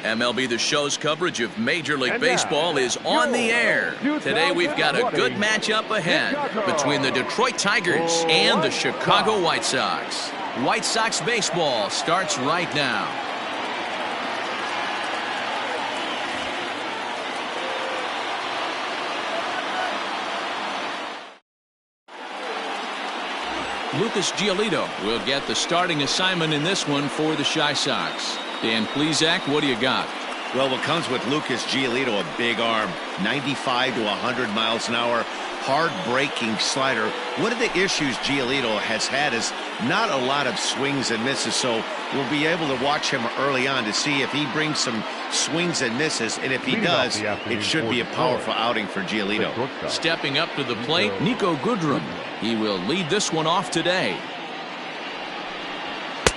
MLB The Show's coverage of Major League Baseball is on the air. Today we've got a good matchup ahead between the Detroit Tigers and the Chicago White Sox. White Sox baseball starts right now. Lucas Giolito will get the starting assignment in this one for the Chi Sox. Dan Plesac, what do you got? Well, what comes with Lucas Giolito, a big arm, 95 to 100 miles an hour, hard-breaking slider. One of the issues Giolito has had is not a lot of swings and misses, so we'll be able to watch him early on to see if he brings some swings and misses, and if he does, it should be a powerful outing for Giolito. Stepping up to the plate, Nico Goodrum. He will lead this one off today.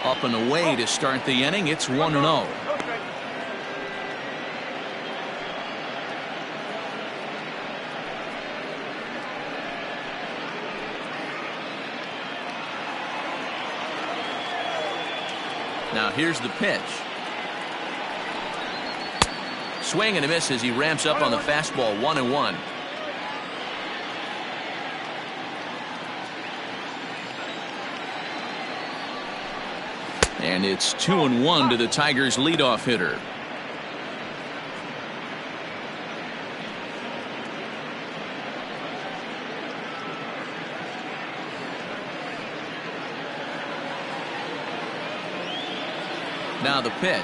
Up and away to start the inning. It's 1-0. Now here's the pitch. Swing and a miss as he ramps up on the fastball. 1-1. And it's 2-1 to the Tigers' leadoff hitter. Now the pitch.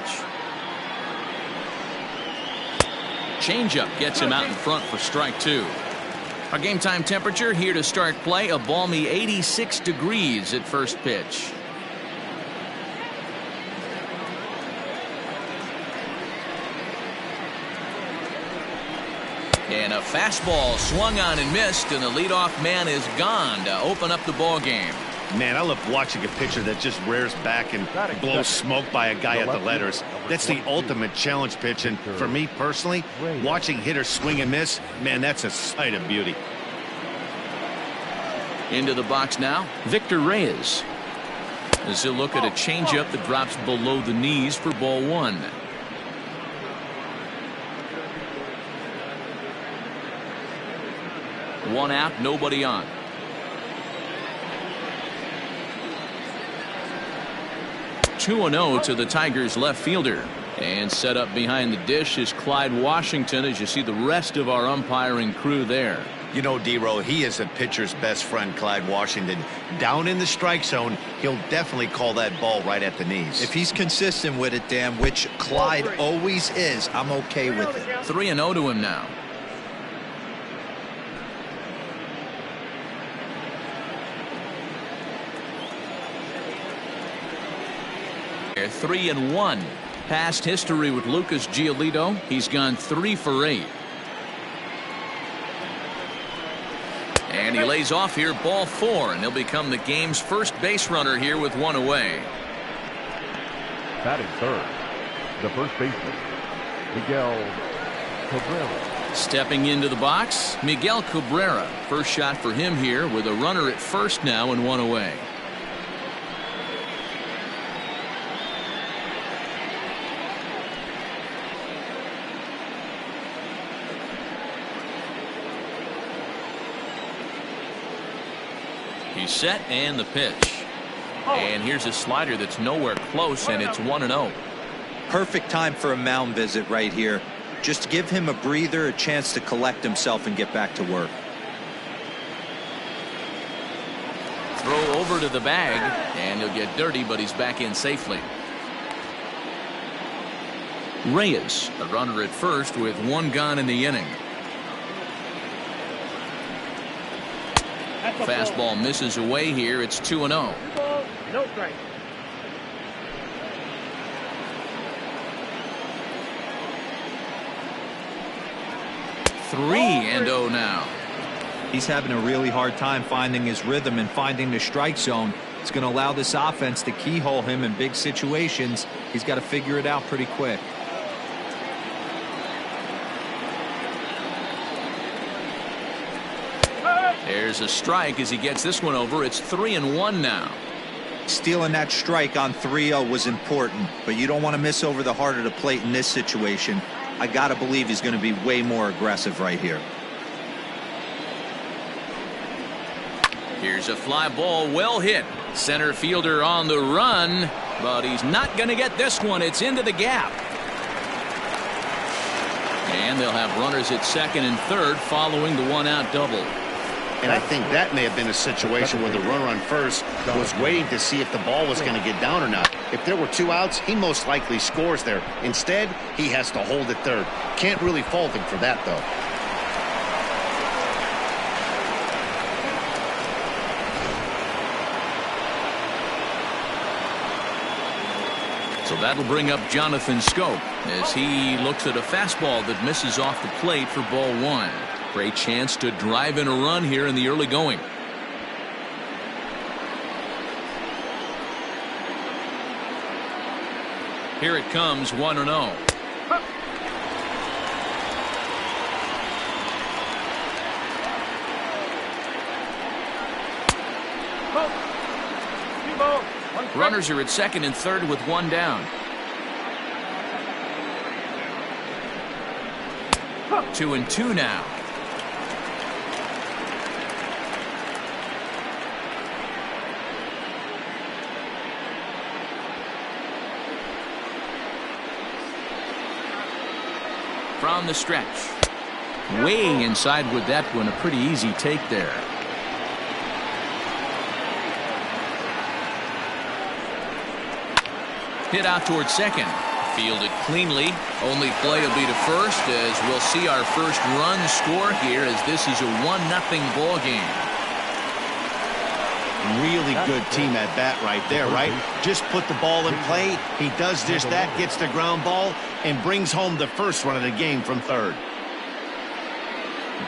Changeup gets him out in front for strike two. Our game time temperature here to start play, a balmy 86 degrees at first pitch. And a fastball swung on and missed, and the leadoff man is gone to open up the ball game. Man, I love watching a pitcher that just rears back and blows smoke by a guy at the letters. That's the ultimate challenge pitch, and for me personally, watching hitters swing and miss, man, that's a sight of beauty. Into the box now, Victor Reyes. As he'll look at a changeup that drops below the knees for ball one. One out, nobody on. Two 2-0 to the Tigers left fielder. And set up behind the dish is Clyde Washington, as you see the rest of our umpiring crew there. You know, D-Row, he is a pitcher's best friend, Clyde Washington. Down in the strike zone, he'll definitely call that ball right at the knees. If he's consistent with it, Dan, which Clyde always is, I'm okay with it. 3-0 to him now. They're 3-1. Past history with Lucas Giolito. He's gone 3 for 8. And he lays off here, ball 4, and he'll become the game's first base runner here with one away. Batting third, the first baseman, Miguel Cabrera. Stepping into the box, Miguel Cabrera. First shot for him here with a runner at first now and one away. He's set, and the pitch. And here's a slider that's nowhere close, and it's 1-0. Perfect time for a mound visit right here. Just give him a breather, a chance to collect himself and get back to work. Throw over to the bag, and he'll get dirty, but he's back in safely. Reyes, a runner at first with one gone in the inning. Fastball misses away here. It's 2-0. No strike. 3-0 now. He's having a really hard time finding his rhythm and finding the strike zone. It's going to allow this offense to keyhole him in big situations. He's got to figure it out pretty quick. There's a strike as he gets this one over. It's 3-1 now. stealing that strike on 3-0 was important, but you don't want to miss over the heart of the plate in this situation. I got to believe he's going to be way more aggressive right here. Here's a fly ball, well hit. Center fielder on the run, but he's not going to get this one. It's into the gap. And they'll have runners at second and third following the one-out double. And I think that may have been a situation where the runner on first was waiting to see if the ball was going to get down or not. If there were 2 outs, he most likely scores there. Instead, he has to hold at third. Can't really fault him for that, though. So that'll bring up Jonathan Schoop as he looks at a fastball that misses off the plate for ball 1. Great chance to drive in a run here in the early going. Here it comes, 1-0. Runners are at second and third with 1 down. 2-2 now. From the stretch. Way inside with that one. A pretty easy take there. Hit out towards second. Fielded cleanly. Only play will be to first as we'll see our first run score here as this is a 1-0 ball game. Really good team at bat right there, right? Just put the ball in play. He does just that, gets the ground ball, and brings home the first run of the game from third.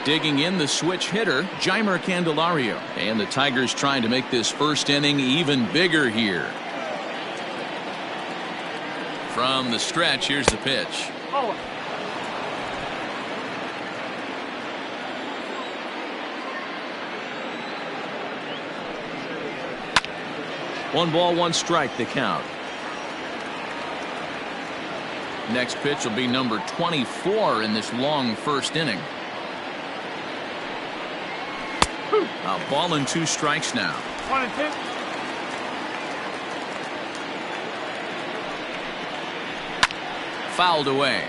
Digging in the switch hitter, Jeimer Candelario. And the Tigers trying to make this first inning even bigger here. From the stretch, here's the pitch. Oh. 1 ball, 1 strike, the count. Next pitch will be number 24 in this long first inning. A ball and 2 strikes now. 1-2. Fouled away.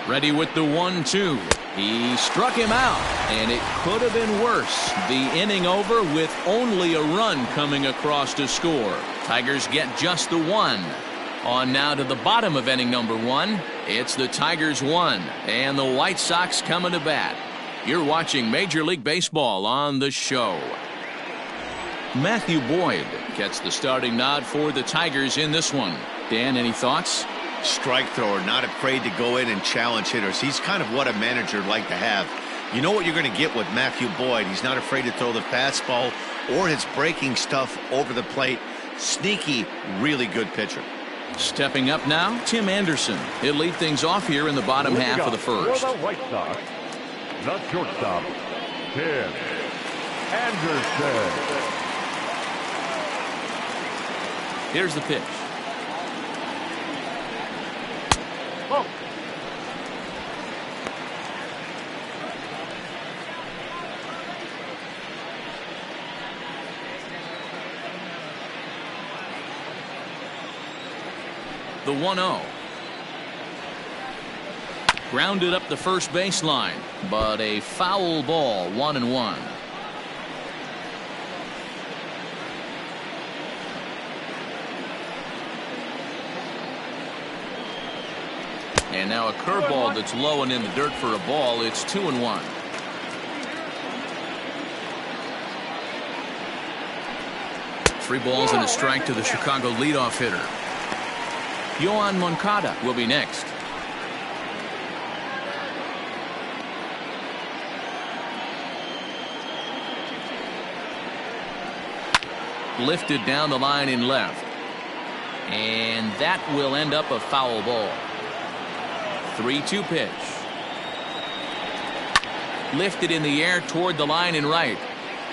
Ready with the 1-2. He struck him out, and it could have been worse. The inning over with only a run coming across to score. Tigers get just the 1. On now to the bottom of inning number 1. It's the Tigers 1 and the White Sox coming to bat. You're watching Major League Baseball on the show. Matthew Boyd gets the starting nod for the Tigers in this one. Dan, any thoughts? Strike thrower, not afraid to go in and challenge hitters. He's kind of what a manager would like to have. You know what you're going to get with Matthew Boyd. He's not afraid to throw the fastball or his breaking stuff over the plate. Sneaky, really good pitcher. Stepping up now, Tim Anderson. He'll lead things off here in the bottom half of the first. For the White Sox, the shortstop, Tim Anderson. Here's the pitch. Whoa. The 1-0. Grounded up the first baseline, but a foul ball, 1-1. And now a curveball that's low and in the dirt for a ball. It's 2-1. Three balls and a strike to the Chicago leadoff hitter. Yoan Moncada will be next. Lifted down the line in left. And that will end up a foul ball. 3-2 pitch. Lifted in the air toward the line and right.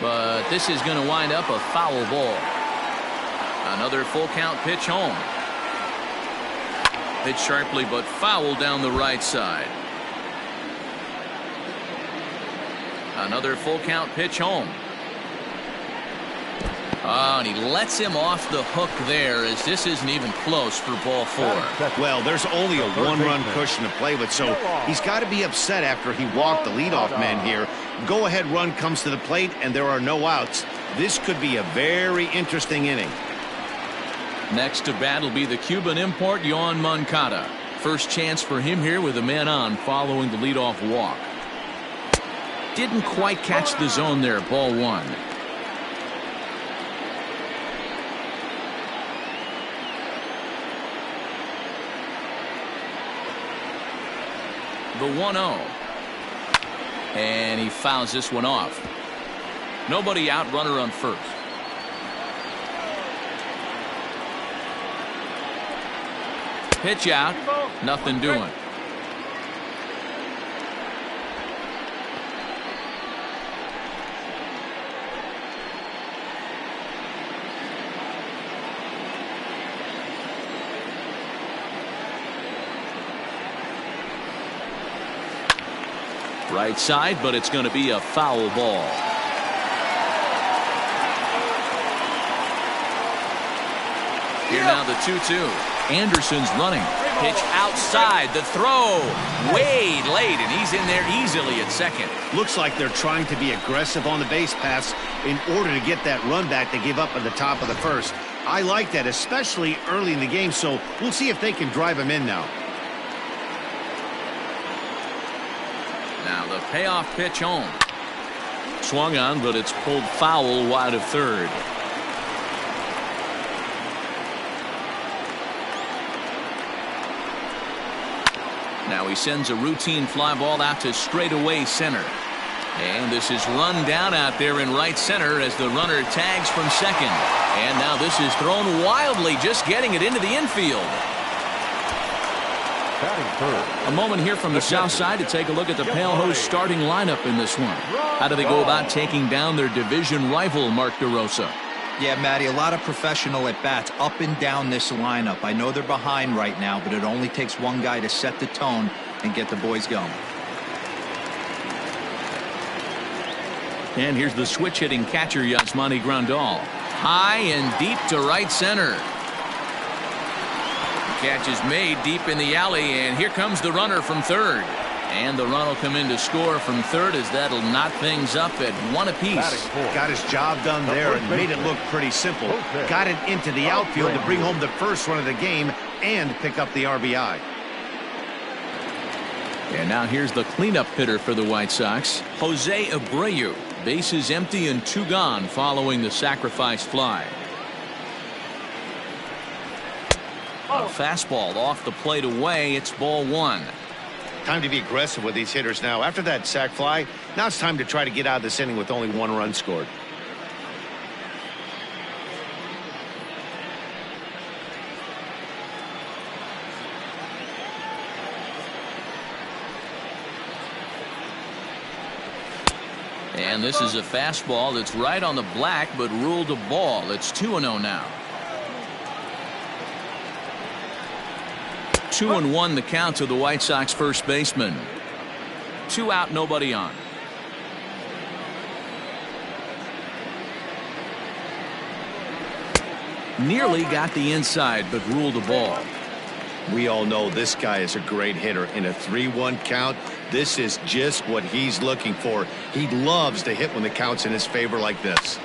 But this is going to wind up a foul ball. Another full count pitch home. Hit sharply but foul down the right side. Another full count pitch home. Oh, and he lets him off the hook there, as this isn't even close for ball 4. Well, there's only a one-run cushion to play with, so he's got to be upset after he walked the leadoff man here. Go-ahead run comes to the plate, and there are no outs. This could be a very interesting inning. Next to bat will be the Cuban import, Yoan Moncada. First chance for him here with a man on following the leadoff walk. Didn't quite catch the zone there, ball 1. The 1-0. And he fouls this one off. Nobody out, runner on first. Pitch out, nothing doing. Right side, but it's going to be a foul ball. Here now the 2-2. Anderson's running. Pitch outside. The throw. Way late, and he's in there easily at second. Looks like they're trying to be aggressive on the base pass in order to get that run back they gave up at the top of the first. I like that, especially early in the game, so we'll see if they can drive him in now. Now the payoff pitch home. Swung on, but it's pulled foul wide of third. Now he sends a routine fly ball out to straightaway center. And this is run down out there in right center as the runner tags from second. And now this is thrown wildly, just getting it into the infield. A moment here from the south side to take a look at the Pale Host starting lineup in this one. How do they go about taking down their division rival, Mark DeRosa? Yeah, Matty, a lot of professional at-bats up and down this lineup. I know they're behind right now, but it only takes one guy to set the tone and get the boys going. And here's the switch-hitting catcher, Yasmani Grandal. High and deep to right center. Catch is made deep in the alley, and here comes the runner from third. And the run will come in to score from third, as that'll knot things up at 1 apiece. Got his job done there and made it look pretty simple. Got it into the outfield to bring home the first run of the game and pick up the RBI. And now here's the cleanup hitter for the White Sox, Jose Abreu. Bases empty and 2 gone following the sacrifice fly. A fastball off the plate away. It's ball 1. Time to be aggressive with these hitters now. After that sac fly, now it's time to try to get out of this inning with only 1 run scored. And this is a fastball that's right on the black, but ruled a ball. It's 2-0 now. 2-1 the count to the White Sox first baseman. 2 out, nobody on. Nearly got the inside, but ruled a ball. We all know this guy is a great hitter. In a 3-1 count, this is just what he's looking for. He loves to hit when the count's in his favor like this.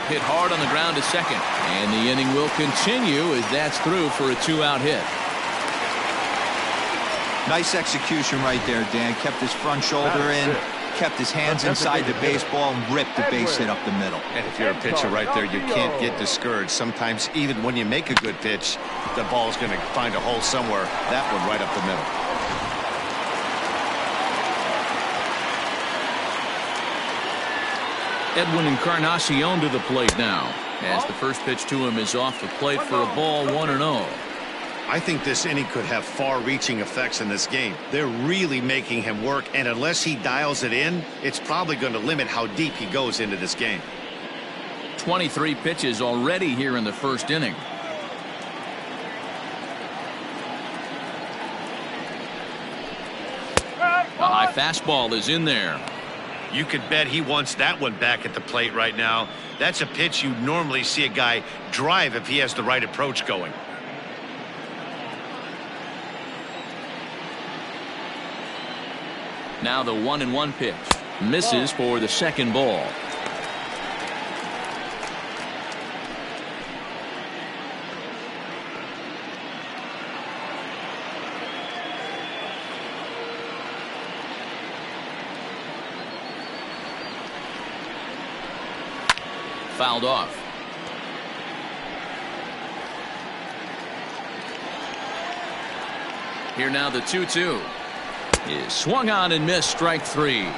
Hit hard on the ground to second. And the inning will continue as that's through for a 2-out hit. Nice execution right there, Dan. Kept his front shoulder in, kept his hands inside the baseball, and ripped the base hit up the middle. And if you're a pitcher right there, you can't get discouraged. Sometimes even when you make a good pitch, the ball's going to find a hole somewhere. That one right up the middle. Edwin Encarnacion to the plate now. As the first pitch to him is off the plate for a ball, 1-0. I think this inning could have far-reaching effects in this game. They're really making him work, and unless he dials it in, it's probably going to limit how deep he goes into this game. 23 pitches already here in the first inning. A high fastball is in there. You could bet he wants that one back at the plate right now. That's a pitch you normally see a guy drive if he has the right approach going. Now the 1-1 pitch. Misses for the second ball. Fouled off. Here now the 2-2 is swung on and missed, strike 3. A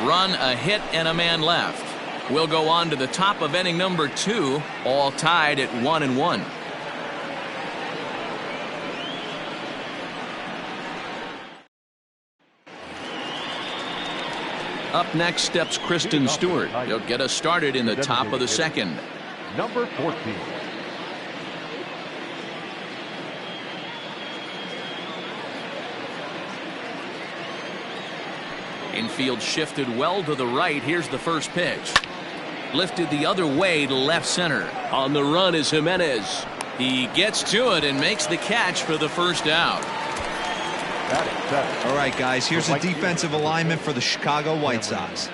run, a hit, and a man left. We'll go on to the top of inning number 2, all tied at 1-1. Up next steps Kristen Stewart. He'll get us started in the top of the second. Number 14. Infield shifted well to the right. Here's the first pitch. Lifted the other way to left center. On the run is Jimenez. He gets to it and makes the catch for the first out. All right, guys, here's a defensive alignment for the Chicago White Sox.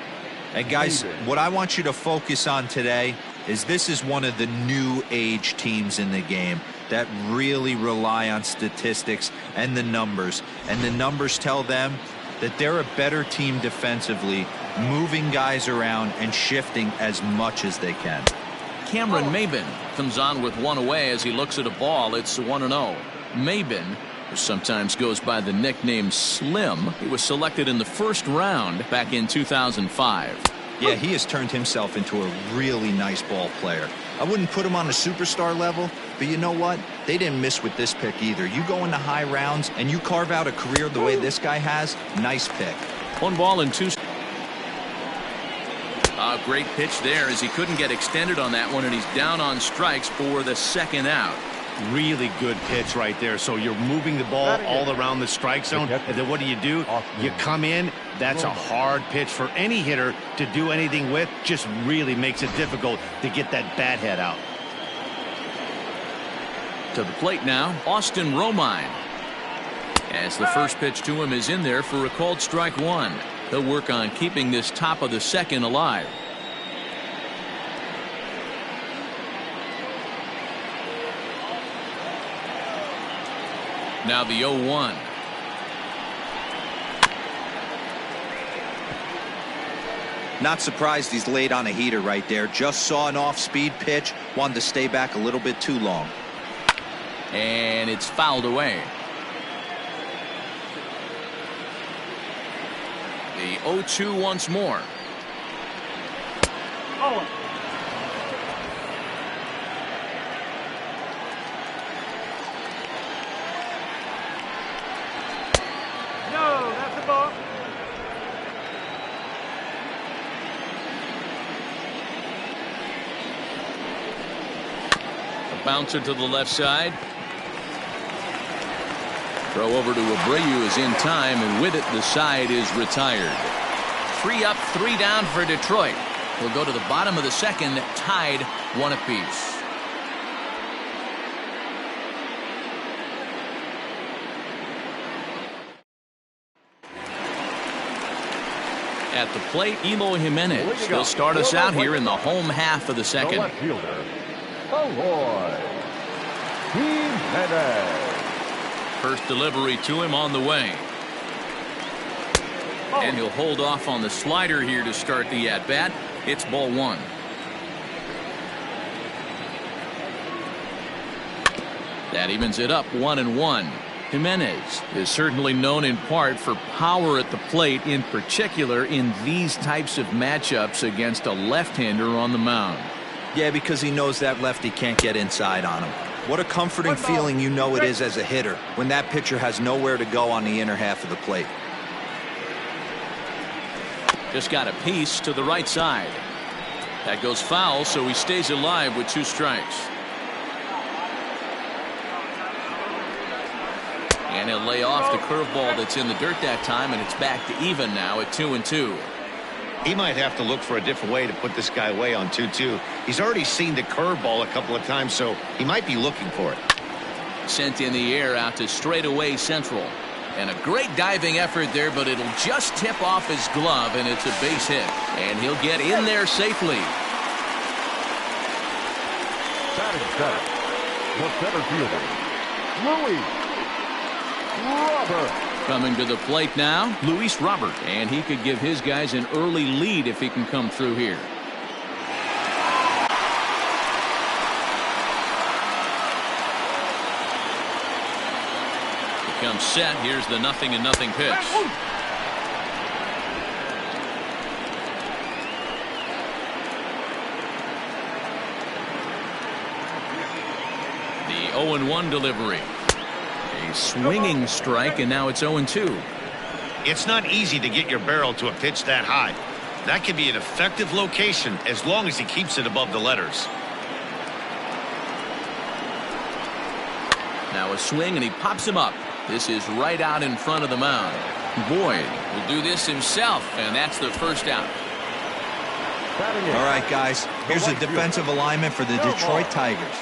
And, guys, what I want you to focus on today is this is one of the new age teams in the game that really rely on statistics and the numbers. And the numbers tell them that they're a better team defensively, moving guys around and shifting as much as they can. Cameron Maybin comes on with one away as he looks at a ball. It's 1-0. Maybin, who sometimes goes by the nickname Slim, he was selected in the first round back in 2005. Yeah, he has turned himself into a really nice ball player. I wouldn't put him on a superstar level, but you know what? They didn't miss with this pick either. You go into high rounds and you carve out a career the way this guy has, nice pick. 1-2. A great pitch there as he couldn't get extended on that one, and he's down on strikes for the second out. Really good pitch right there. So you're moving the ball all around the strike zone, and then what do? You come in. That's a hard pitch for any hitter to do anything with. Just really makes it difficult to get that bat head out. To the plate now, Austin Romine. As the first pitch to him is in there for a called strike 1. He'll work on keeping this top of the second alive. Now the 0-1. Not surprised he's laid on a heater right there. Just saw an off-speed pitch, wanted to stay back a little bit too long. And it's fouled away. The 0-2 once more. Oh. No, that's a ball. A bouncer to the left side. Throw over to Abreu is in time, and with it the side is retired. 3 up, 3 down for Detroit. We'll go to the bottom of the second, tied 1 apiece. At the plate, Eloy Jimenez. He'll start us out here in the home half of the second. The left fielder, Eloy Jimenez. First delivery to him on the way. And he'll hold off on the slider here to start the at-bat. It's ball 1. That evens it up 1-1. Jimenez is certainly known in part for power at the plate, in particular in these types of matchups against a left-hander on the mound. Yeah, because he knows that lefty can't get inside on him. What a comforting feeling you know it is as a hitter when that pitcher has nowhere to go on the inner half of the plate. Just got a piece to the right side. That goes foul, so he stays alive with 2 strikes. And he'll lay off the curveball that's in the dirt that time, and it's back to even now at 2-2. He might have to look for a different way to put this guy away on 2-2. He's already seen the curveball a couple of times, so he might be looking for it. Sent in the air out to straightaway central. And a great diving effort there, but it'll just tip off his glove, and it's a base hit. And he'll get in there safely. Batting center. The center fielder, Luis Robert. Coming to the plate now, Luis Robert. And he could give his guys an early lead if he can come through here. Comes set. Here's the 0-0 pitch. The 0-1 delivery. A swinging strike, and now it's 0-2. It's not easy to get your barrel to a pitch that high. That can be an effective location as long as he keeps it above the letters. Now a swing, and he pops him up. This is right out in front of the mound. Boyd will do this himself, and that's the first out. All right, guys, here's a defensive alignment for the Detroit Tigers.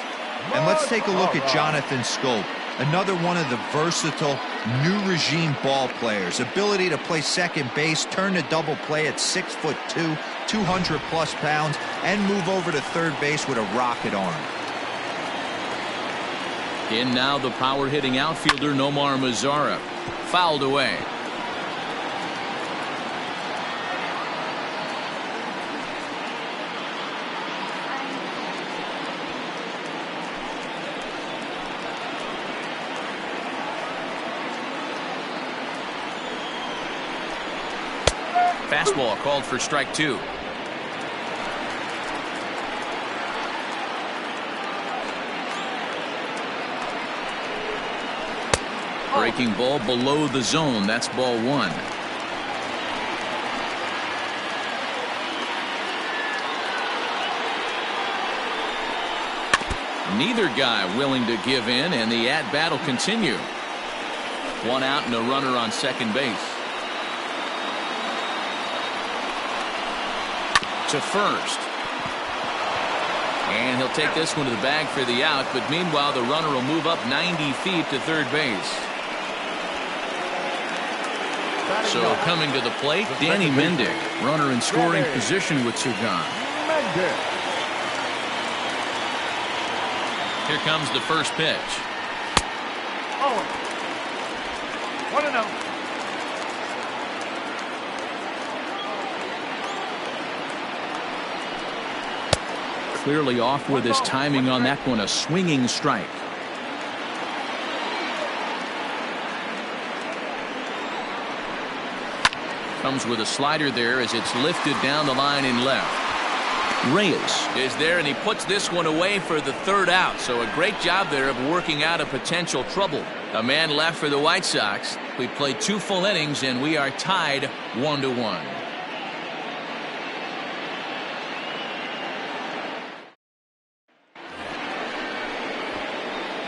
And let's take a look at Jonathan Scope, another one of the versatile new regime ball players. Ability to play second base, turn to double play at 6'2", 200+ pounds, and move over to third base with a rocket arm. In now the power-hitting outfielder Nomar Mazara. Fouled away. Fastball called for strike 2. Breaking ball below the zone. That's ball 1. Neither guy willing to give in, and the at-bat will continue. 1 out and a runner on second base. To first. And he'll take this one to the bag for the out, but meanwhile the runner will move up 90 feet to third base. So coming to the plate, Danny Mendick, runner in scoring position with 2 gone. Here comes the first pitch. 1-0. Clearly off with his timing on that one, a swinging strike. Comes with a slider there as it's lifted down the line in left. Reyes is there, and he puts this one away for the 3rd out. So a great job there of working out a potential trouble. A man left for the White Sox. We played 2 full innings, and we are tied 1-1.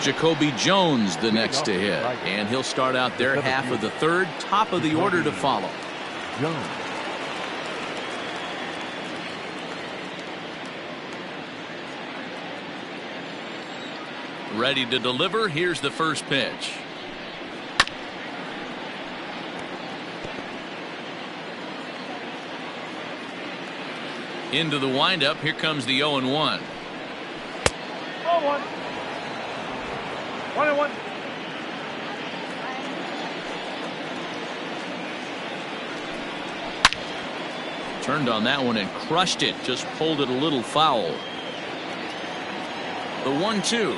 Jacoby Jones the next to hit, and he'll start out their half of the 3rd. Top of the order to follow. Ready to deliver. Here's the first pitch. Into the windup. Here comes the 0-1. 0-1. 1-1. Turned on that one and crushed it. Just pulled it a little foul. The 1-2.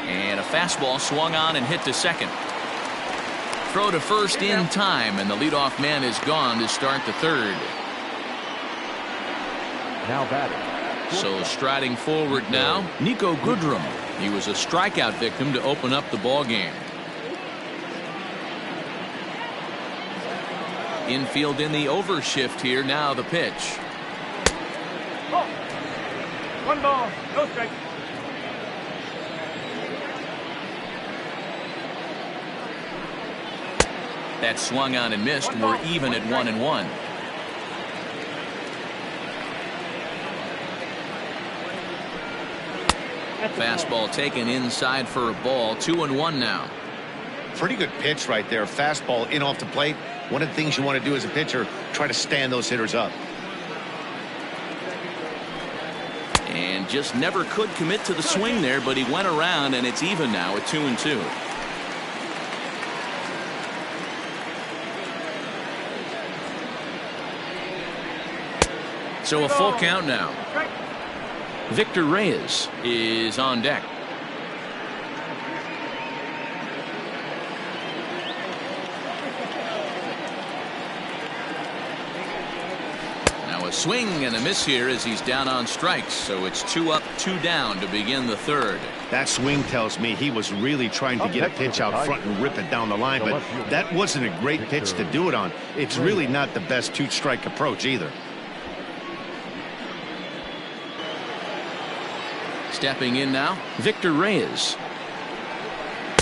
And a fastball swung on and hit to second. Throw to first in time, and the leadoff man is gone to start the third. Now batting. So striding forward now, Nico Goodrum. He was a strikeout victim to open up the ball game. Infield in the overshift here. Now the pitch. Oh. 1 ball, no strike. That swung on and missed. We're even at 1-1. Fastball taken inside for a ball. 2-1 now. Pretty good pitch right there. Fastball in off the plate. One of the things you want to do as a pitcher, try to stand those hitters up. And just never could commit to the swing there, but he went around, and it's even now at 2-2. So a full count now. Victor Reyes is on deck. Now a swing and a miss here as he's down on strikes. So it's 2 up, 2 down to begin the third. That swing tells me he was really trying to get a pitch out front and rip it down the line, but that wasn't a great pitch to do it on. It's really not the best 2-strike approach either. Stepping in now, Victor Reyes.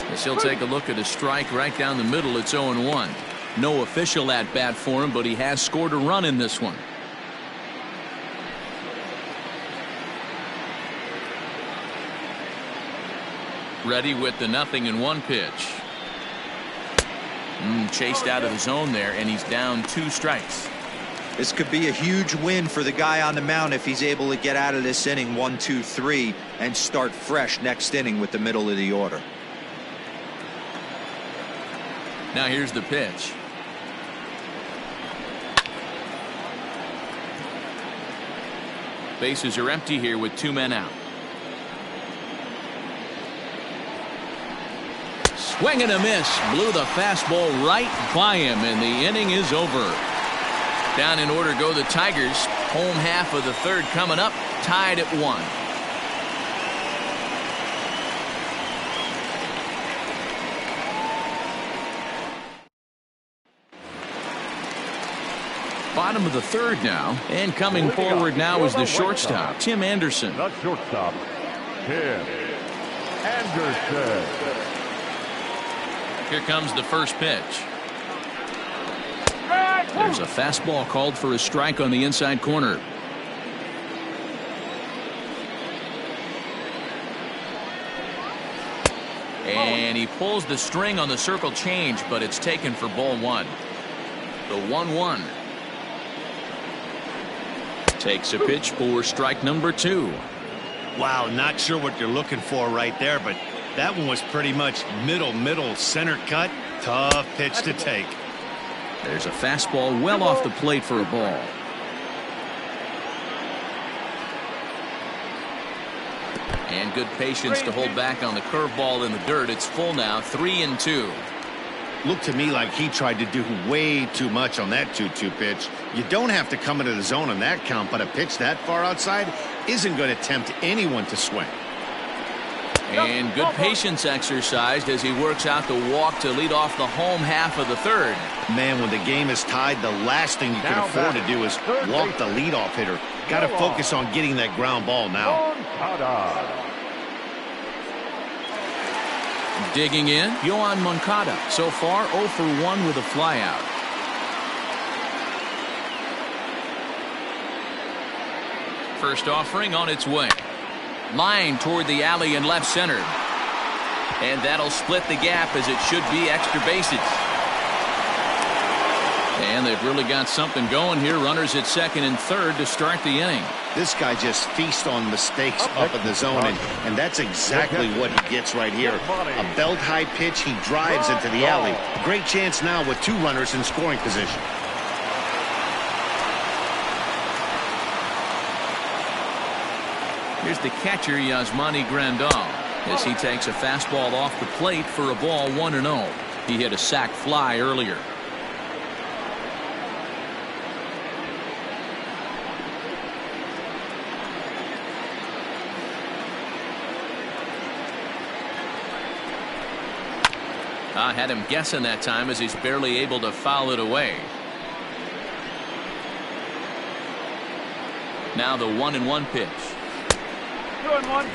As he'll take a look at a strike right down the middle. It's 0-1. No official at bat for him, but he has scored a run in this one. Ready with the 0-1 pitch. Chased out of the zone there, and he's down 2 strikes. This could be a huge win for the guy on the mound if he's able to get out of this inning 1, 2, 3 and start fresh next inning with the middle of the order. Now here's the pitch. Bases are empty here with 2 men out. Swing and a miss. Blew the fastball right by him, and the inning is over. Down in order go the Tigers. Home half of the third coming up. Tied at 1. Bottom of the third now. And coming forward now is the shortstop, Tim Anderson. The shortstop, Tim Anderson. Here comes the first pitch. There's a fastball called for a strike on the inside corner. And he pulls the string on the circle change, but it's taken for ball 1. The 1-1. Takes a pitch for strike number 2. Wow, not sure what you're looking for right there, but that one was pretty much middle center cut. Tough pitch to take. There's a fastball well off the plate for a ball. And good patience to hold back on the curveball in the dirt. It's full now, 3-2. Looked to me like he tried to do way too much on that 2-2 pitch. You don't have to come into the zone on that count, but a pitch that far outside isn't going to tempt anyone to swing. And good patience exercised as he works out the walk to lead off the home half of the third. Man, when the game is tied, the last thing you can afford to do is walk the leadoff hitter. Got to focus on getting that ground ball now. Digging in, Yohan Moncada. So far 0 for 1 with a flyout. First offering on its way. Line toward the alley in left center. And that'll split the gap as it should be extra bases. And they've really got something going here. Runners at second and third to start the inning. This guy just feasts on mistakes up in the zone, and that's exactly what he gets right here. A belt high pitch, he drives into the alley. Great chance now with 2 runners in scoring position. Here's the catcher, Yasmani Grandal. as he takes a fastball off the plate for a ball 1-0. He hit a sac fly earlier. I had him guessing that time as he's barely able to foul it away. Now the 1-1 pitch. 2-1.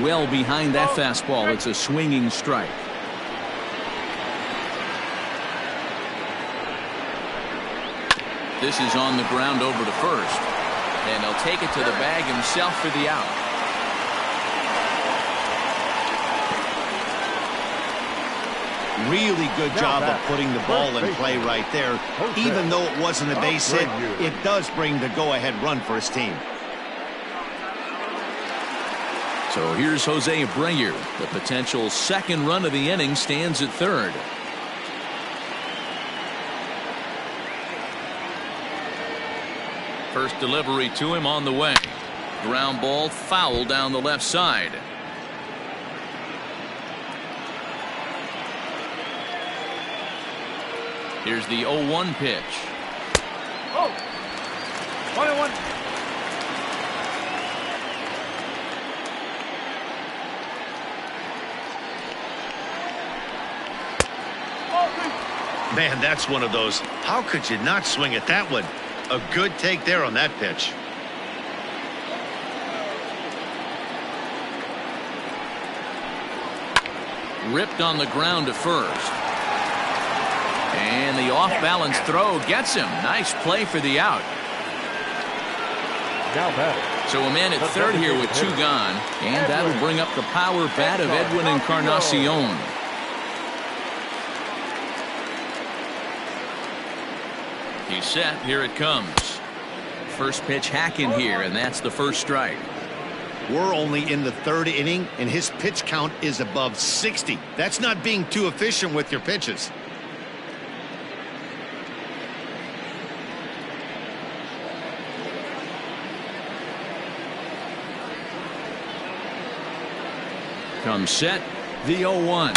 Well behind that fastball. It's a swinging strike. This is on the ground over to first. And he'll take it to the bag himself for the out. Really good job of putting the ball in play right there. Even though it wasn't a base hit, it does bring the go-ahead run for his team. So here's Jose Abreu. The potential second run of the inning stands at third. First delivery to him on the way. Ground ball foul down the left side. Here's the 0-1 pitch. Oh! 1-1. Man, that's one of those. How could you not swing at that one? A good take there on that pitch. Ripped on the ground to first. And the off-balance throw gets him. Nice play for the out. Now batting. So a man at third here with two gone. And that'll bring up the power bat of Edwin Encarnacion. He's set. Here it comes. First pitch hacking here, and that's the first strike. We're only in the third inning, and his pitch count is above 60. That's not being too efficient with your pitches. Comes set, the 0-1.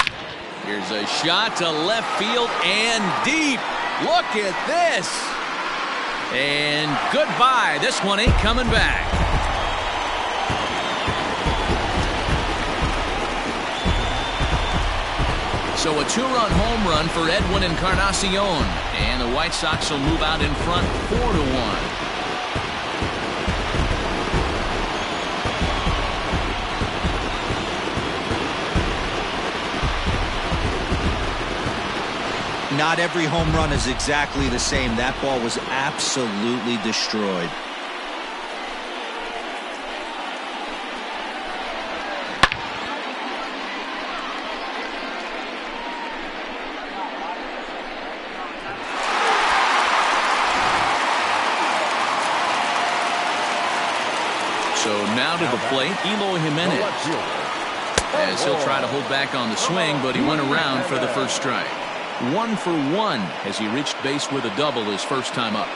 Here's a shot to left field and deep. Look at this. And goodbye. This one ain't coming back. So a two-run home run for Edwin Encarnacion. And the White Sox will move out in front 4-1. Not every home run is exactly the same. That ball was absolutely destroyed. So now to the plate, Eloy Jimenez. As he'll try to hold back on the swing, but he went around for the first strike. 1 for 1 as he reached base with a double his first time up.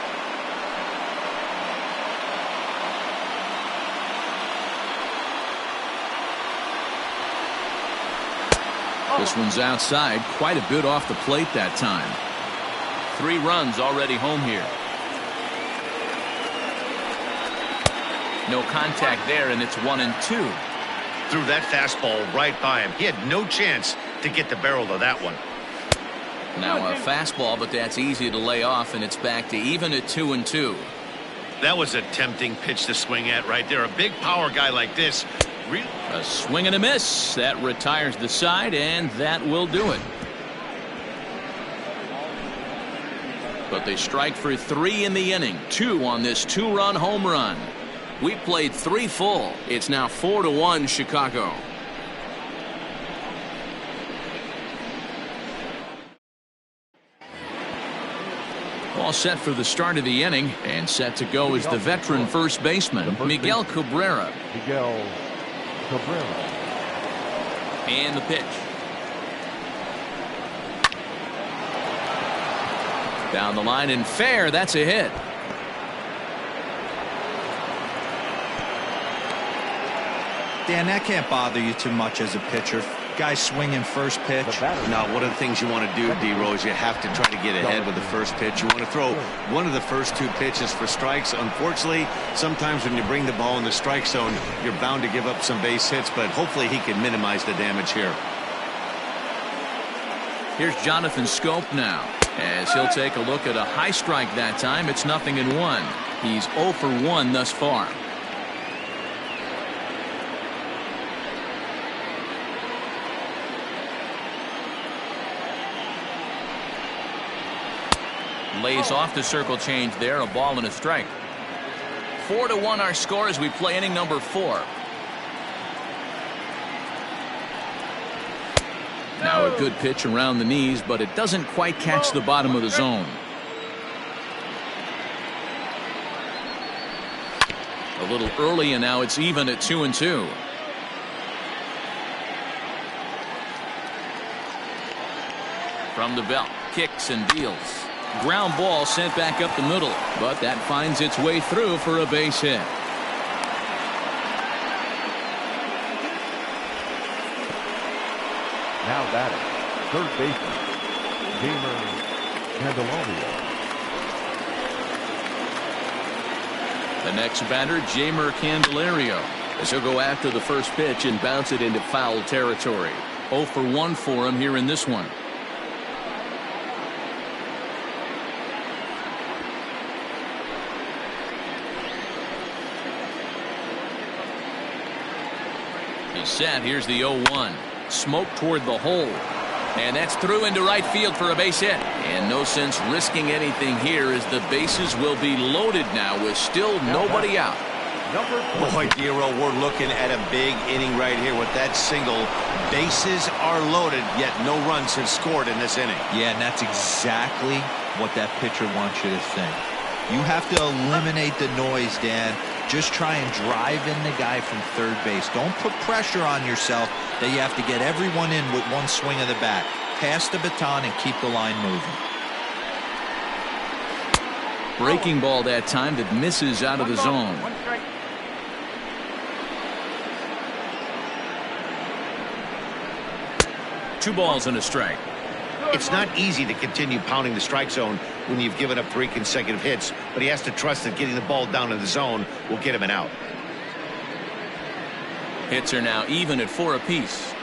This one's outside, quite a bit off the plate that time. 3 runs already home here. No contact there, and it's 1-2. Threw that fastball right by him. He had no chance to get the barrel of that one. Now a fastball, but that's easy to lay off, and it's back to even at 2-2. That was a tempting pitch to swing at right there. A big power guy like this. A swing and a miss. That retires the side, and that will do it. But they strike for 3 in the inning. 2 on this 2-run home run. We played 3 full. It's now 4-1 Chicago. All set for the start of the inning, and set to go is the veteran first baseman, Miguel Cabrera. Miguel Cabrera. And the pitch. Down the line and fair. That's a hit. Dan, that can't bother you too much as a pitcher. Guy swinging first pitch. Now, one of the things you want to do, D-Row, is you have to try to get ahead with the first pitch. You want to throw one of the first two pitches for strikes. Unfortunately, sometimes when you bring the ball in the strike zone, you're bound to give up some base hits, but hopefully he can minimize the damage here. Here's Jonathan Scope now, as he'll take a look at a high strike that time. It's 0-1. He's 0 for 1 thus far. Lays off the circle change there. A ball and a strike. 4-1 our score as we play inning number 4. Now a good pitch around the knees, but it doesn't quite catch the bottom of the zone. A little early, and now it's even at 2-2. From the belt, kicks and deals. Ground ball sent back up the middle, but that finds its way through for a base hit. Now batting, third baseman, Jamer Candelario. The next batter, Jamer Candelario, as he'll go after the first pitch and bounce it into foul territory. 0 for 1 for him here in this one. Set. Here's the 0-1. Smoke toward the hole, and that's through into right field for a base hit. And no sense risking anything here, as the bases will be loaded now with still nobody out. Boy, D-Row, we're looking at a big inning right here with that single. Bases are loaded, yet no runs have scored in this inning. Yeah, and that's exactly what that pitcher wants you to think. You have to eliminate the noise, Dan. Just try and drive in the guy from third base. Don't put pressure on yourself that you have to get everyone in with one swing of the bat. Pass the baton and keep the line moving. Breaking ball that time that misses out of the zone. Two balls and a strike. It's not easy to continue pounding the strike zone when you've given up 3 consecutive hits, but he has to trust that getting the ball down in the zone will get him an out. Hits are now even at 4 apiece.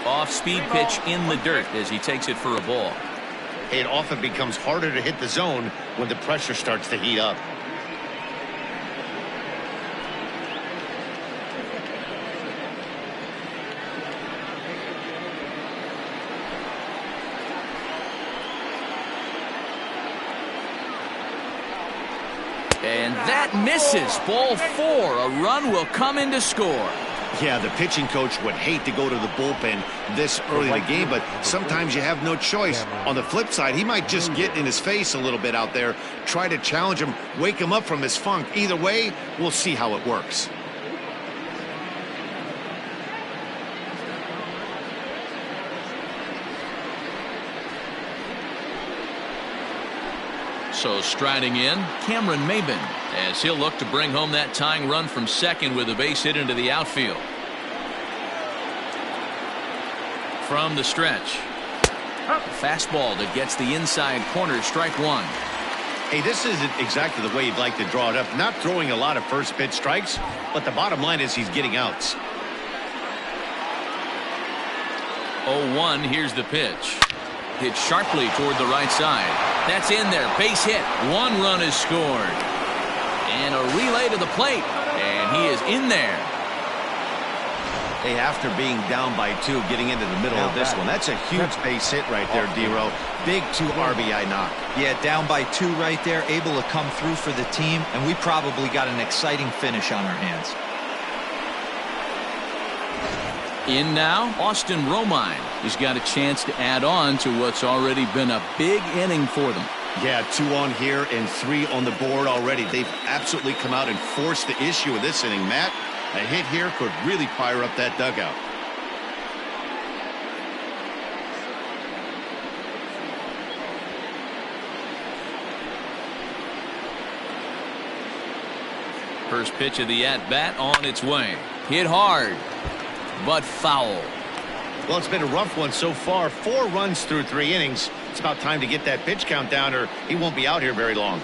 Off-speed pitch in the dirt as he takes it for a ball. It often becomes harder to hit the zone when the pressure starts to heat up. And that misses. Ball 4. A run will come in to score. Yeah, the pitching coach would hate to go to the bullpen this early in the game, but sometimes you have no choice. On the flip side, he might just get in his face a little bit out there, try to challenge him, wake him up from his funk. Either way, we'll see how it works. So striding in, Cameron Maben, as he'll look to bring home that tying run from second with a base hit into the outfield. From the stretch, a fastball that gets the inside corner, strike 1. Hey, this isn't exactly the way you'd like to draw it up. Not throwing a lot of first pitch strikes, but the bottom line is he's getting outs. 0-1, here's the pitch. Hit sharply toward the right side. That's in there. Base hit. 1 run is scored. And a relay to the plate. And he is in there. Hey, after being down by 2, getting into the middle of this one, that's a huge base hit right there, D-Row. Big 2 RBI knock. Yeah, down by 2 right there, able to come through for the team, and we probably got an exciting finish on our hands. In now, Austin Romine. He's got a chance to add on to what's already been a big inning for them. Yeah, 2 on here and 3 on the board already. They've absolutely come out and forced the issue of this inning. Matt, a hit here could really fire up that dugout. First pitch of the at-bat on its way. Hit hard, but foul. Well, it's been a rough one so far. 4 runs through 3 innings. It's about time to get that pitch count down or he won't be out here very long.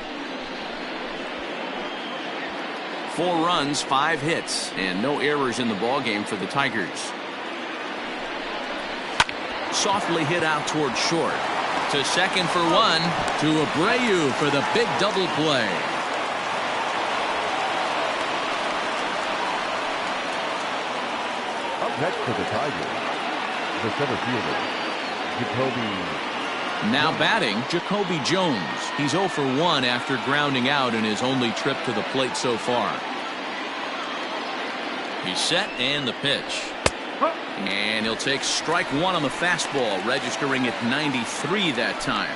4 runs, 5 hits, and no errors in the ballgame for the Tigers. Softly hit out toward short. To second for 1. To Abreu for the big double play. Up next for the Tigers, the center fielder, Jacoby. Now batting, Jacoby Jones. He's 0 for 1 after grounding out in his only trip to the plate so far. He's set and the pitch. And he'll take strike 1 on the fastball, registering at 93 that time.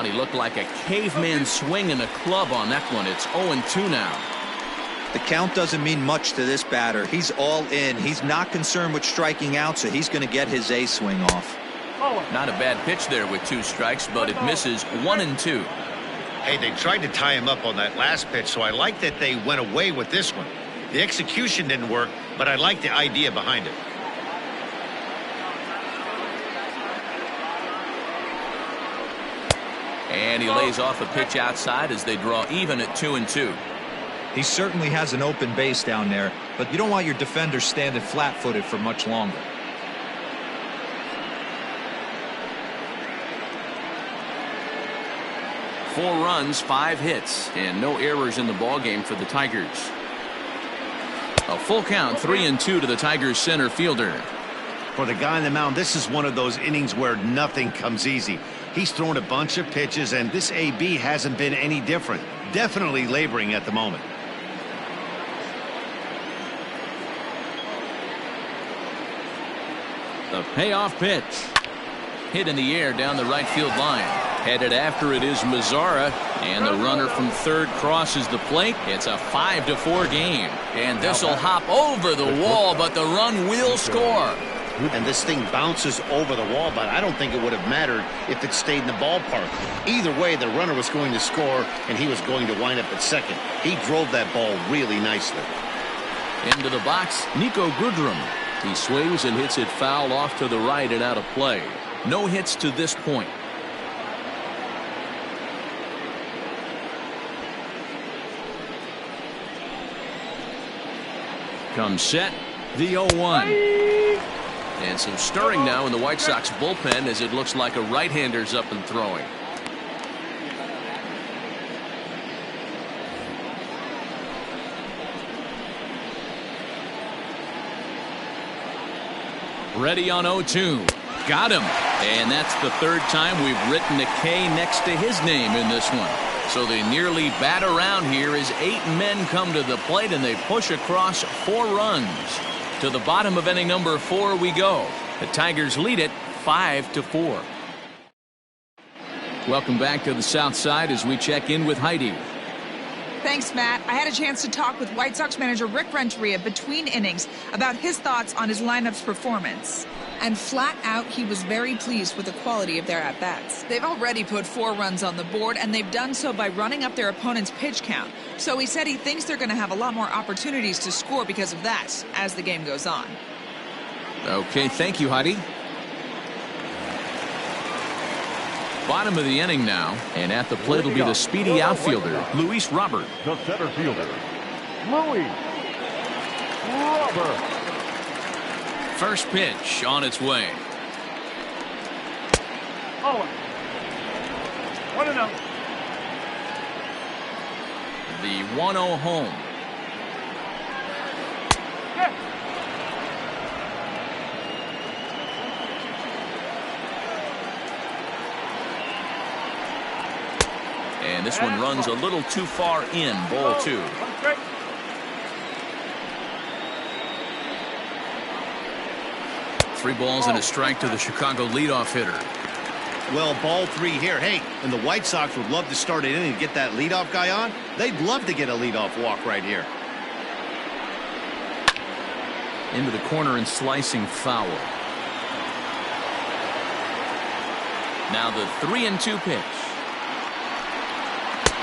He looked like a caveman swinging a club on that one. It's 0-2 now. The count doesn't mean much to this batter. He's all in. He's not concerned with striking out, so he's going to get his A swing off. Not a bad pitch there with 2 strikes, but it misses 1-2. Hey, they tried to tie him up on that last pitch, so I like that they went away with this one. The execution didn't work, but I like the idea behind it. And he lays off a pitch outside as they draw even at 2-2. He certainly has an open base down there, but you don't want your defender standing flat-footed for much longer. Four runs, 5 hits, and no errors in the ballgame for the Tigers. A full count, 3-2 to the Tigers center fielder. For the guy on the mound, this is one of those innings where nothing comes easy. He's thrown a bunch of pitches, and this AB hasn't been any different. Definitely laboring at the moment. The payoff pitch. Hit in the air down the right field line. Headed after it is Mazzara, and the runner from third crosses the plate. It's a 5-4 game, and this will hop over the wall, but the run will score. And this thing bounces over the wall, but I don't think it would have mattered if it stayed in the ballpark. Either way, the runner was going to score, and he was going to wind up at second. He drove that ball really nicely. Into the box, Nico Goodrum. He swings and hits it foul off to the right and out of play. No hits to this point. Comes set, the 0-1. And some stirring now in the White Sox bullpen as it looks like a right-hander's up and throwing. Ready on 0-2. Got him. And that's the third time we've written a K next to his name in this one. So they nearly bat around here as 8 men come to the plate and they push across 4 runs. To the bottom of inning number 4 we go. The Tigers lead it 5-4. Welcome back to the South Side as we check in with Heidi. Thanks, Matt. I had a chance to talk with White Sox manager Rick Renteria between innings about his thoughts on his lineup's performance. And flat out, he was very pleased with the quality of their at-bats. They've already put 4 runs on the board, and they've done so by running up their opponent's pitch count. So he said he thinks they're going to have a lot more opportunities to score because of that as the game goes on. Okay, thank you, Heidi. Bottom of the inning now, and at the plate will be the speedy outfielder, Luis Robert. The center fielder, Luis Robert. First pitch on its way. Oh, 1-0. The 1-0 home. Yeah. And this one runs a little too far in, ball 2. 1 strike. Three balls and a strike to the Chicago leadoff hitter. Well, ball 3 here. Hey, and the White Sox would love to start it in and get that leadoff guy on. They'd love to get a leadoff walk right here. Into the corner and slicing foul. Now the 3-2 pitch.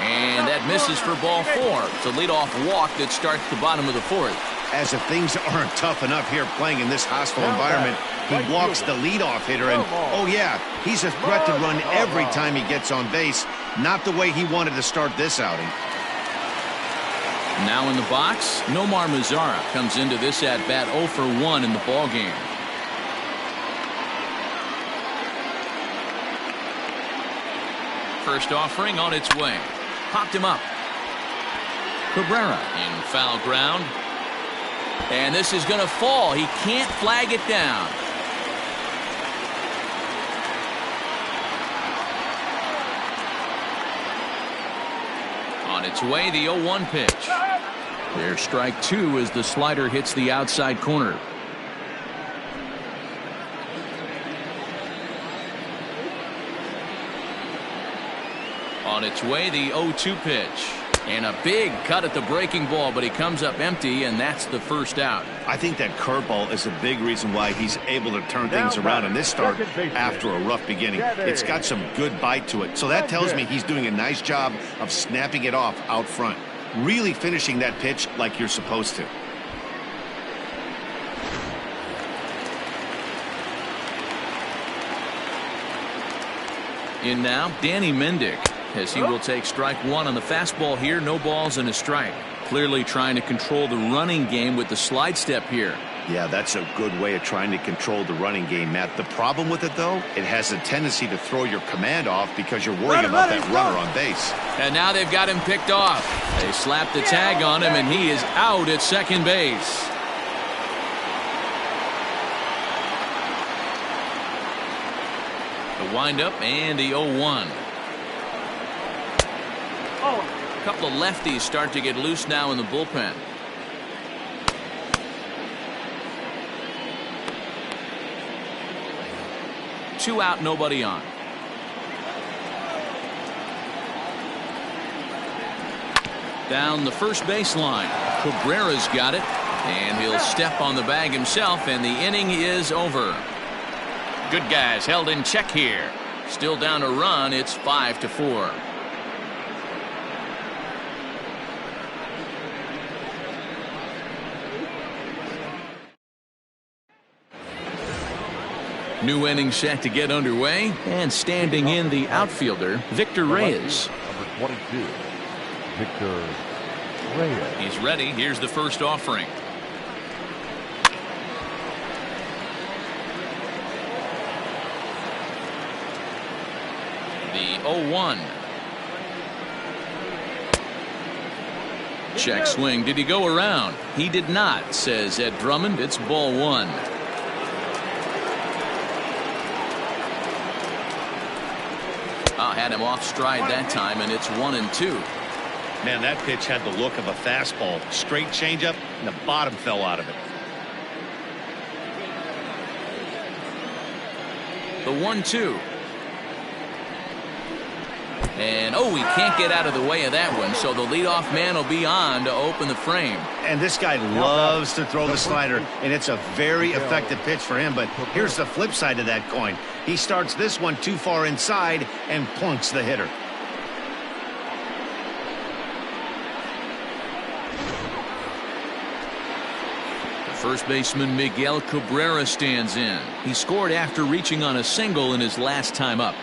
And that misses for ball 4. It's a leadoff walk that starts the bottom of the 4th. As if things aren't tough enough here playing in this hostile environment, he walks the leadoff hitter, and oh yeah, he's a threat to run every time he gets on base. Not the way he wanted to start this outing. Now in the box, Nomar Mazara comes into this at-bat 0 for 1 in the ballgame. First offering on its way. Popped him up. Cabrera in foul ground. And this is going to fall. He can't flag it down. On its way, the 0-1 pitch. There's strike 2 as the slider hits the outside corner. On its way, the 0-2 pitch. And a big cut at the breaking ball, but he comes up empty, and that's the first out. I think that curveball is a big reason why he's able to turn things around in this start after a rough beginning. It's got some good bite to it. So that tells me he's doing a nice job of snapping it off out front. Really finishing that pitch like you're supposed to. In now, Danny Mendick, as he will take strike 1 on the fastball here. No balls and a strike. Clearly trying to control the running game with the slide step here. Yeah, that's a good way of trying to control the running game, Matt. The problem with it, though, it has a tendency to throw your command off because you're worried about that runner on base. And now they've got him picked off. They slap the tag on him, and he is out at second base. The windup and the 0-1. A couple of lefties start to get loose now in the bullpen. Two out, nobody on. Down the first baseline. Cabrera's got it, and he'll step on the bag himself, and the inning is over. Good guys held in check here. Still down a run. It's 5-4. New inning set to get underway, and standing in the outfielder, Victor Reyes. Number 22, Victor Reyes. He's ready. Here's the first offering. The 0-1. Check swing. Did he go around? He did not, says Ed Drummond. It's ball 1. Had him off stride that time, and it's 1-2. Man, that pitch had the look of a fastball. Straight changeup, and the bottom fell out of it. The 1-2. And he can't get out of the way of that one, so the leadoff man will be on to open the frame. And this guy loves to throw the slider, and it's a very effective pitch for him. But here's the flip side of that coin. He starts this one too far inside and plunks the hitter. The first baseman Miguel Cabrera stands in. He scored after reaching on a single in his last time up.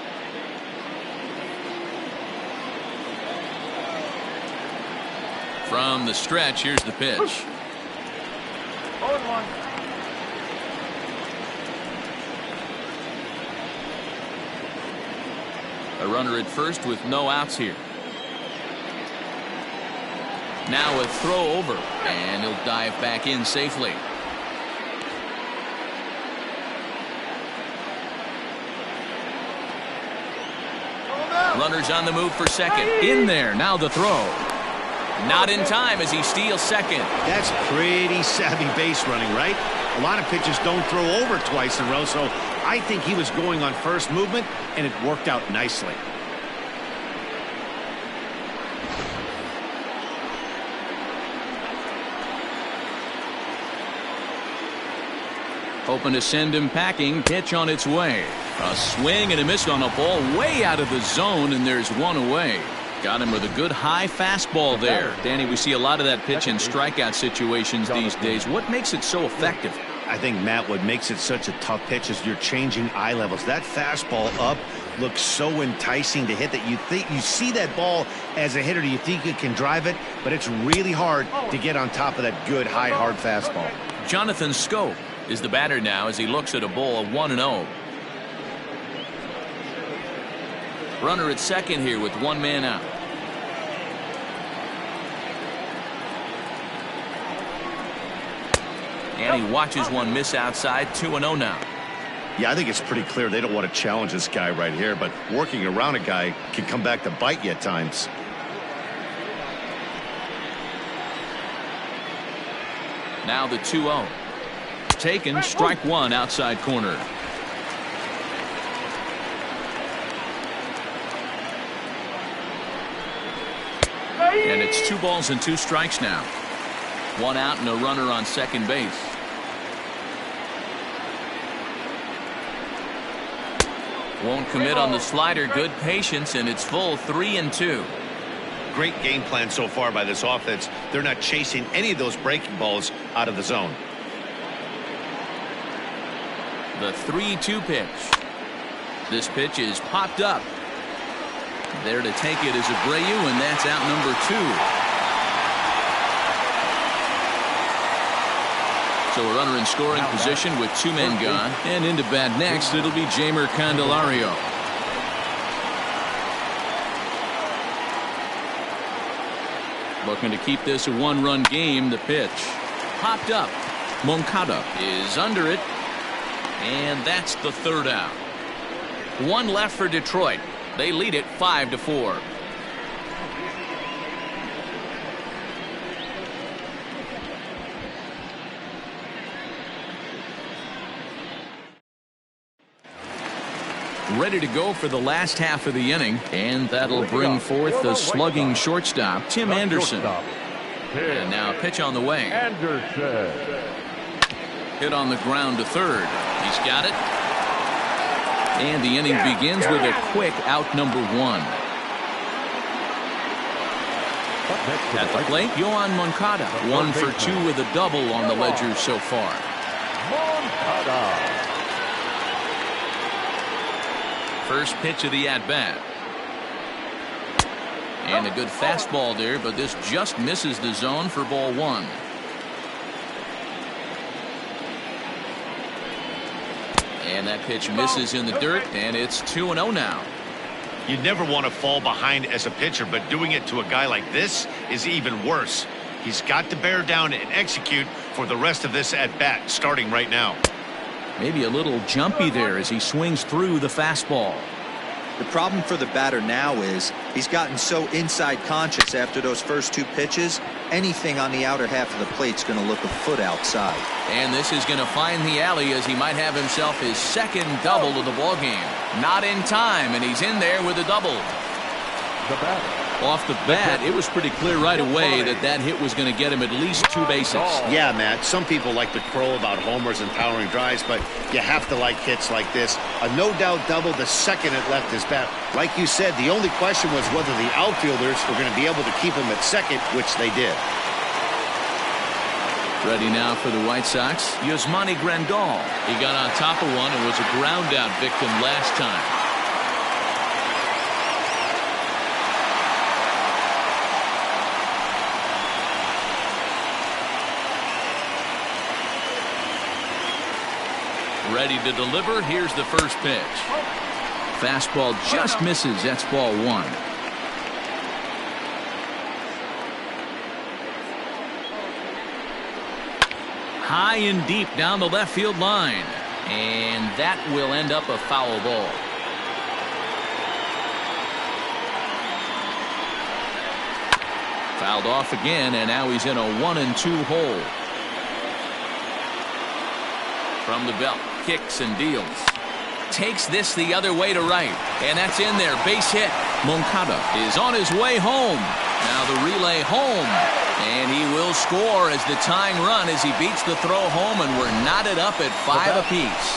From the stretch, here's the pitch. 0-1. A runner at first with no outs here. Now a throw over, and he'll dive back in safely. Runners on the move for second. In there, now the throw. Not in time as he steals second. That's pretty savvy base running, right? A lot of pitchers don't throw over twice in a row, so I think he was going on first movement, and it worked out nicely. Hoping to send him packing. Pitch on its way. A swing and a miss on a ball way out of the zone, and there's one away. Got him with a good high fastball there. Danny, we see a lot of that pitch in strikeout situations these days. What makes it so effective? I think, Matt, what makes it such a tough pitch is you're changing eye levels. That fastball up looks so enticing to hit that you see that ball as a hitter, you think you can drive it, but it's really hard to get on top of that good high hard fastball. Jonathan Scope is the batter now as he looks at a ball of 1-0. Runner at second here with one man out. And he watches one miss outside. 2-0 now. Yeah, I think it's pretty clear they don't want to challenge this guy right here, but working around a guy can come back to bite you at times. Now the 2-0. Taken, strike one, outside corner. And it's 2 balls and 2 strikes now. 1 out and a runner on second base. Won't commit on the slider. Good patience, and it's full 3-2. Great game plan so far by this offense. They're not chasing any of those breaking balls out of the zone. The 3-2 pitch. This pitch is popped up. There to take it is Abreu, and that's out number 2. So a runner in scoring position with 2 men gone. And into bat next, it'll be Jeimer Candelario. Looking to keep this a 1-run game. The pitch popped up. Moncada is under it. And that's the 3rd out. 1 left for Detroit. They lead it 5-4. Ready to go for the last half of the inning, and that'll bring forth the slugging shortstop, Tim Anderson. And now pitch on the way. Hit on the ground to third. He's got it. And the inning begins with a quick out number 1. At the plate, Yoan Moncada. 1 for 2 with a double on the ledger so far. First pitch of the at-bat. And a good fastball there, but this just misses the zone for ball 1. And that pitch misses in the dirt, and it's 2-0 now. You never want to fall behind as a pitcher, but doing it to a guy like this is even worse. He's got to bear down and execute for the rest of this at-bat, starting right now. Maybe a little jumpy there as he swings through the fastball. The problem for the batter now is he's gotten so inside conscious after those first 2 pitches. Anything on the outer half of the plate's going to look a foot outside. And this is going to find the alley as he might have himself his 2nd double of the ballgame. Not in time, and he's in there with a double. Off the bat, it was pretty clear right away that that hit was going to get him at least 2 bases. Yeah, Matt, some people like to crow about homers and powering drives, but you have to like hits like this. A no-doubt double the second it left his bat. Like you said, the only question was whether the outfielders were going to be able to keep him at second, which they did. Ready now for the White Sox, Yasmani Grandal. He got on top of one and was a ground-out victim last time. Ready to deliver. Here's the first pitch. Fastball just misses. That's ball 1. High and deep down the left field line. And that will end up a foul ball. Fouled off again, and now he's in a 1-2 hole. From the belt, kicks and deals. Takes this the other way to right, and that's in there. Base hit. Moncada is on his way home. Now the relay home. And he will score as the tying run as he beats the throw home, and we're knotted up at 5 apiece.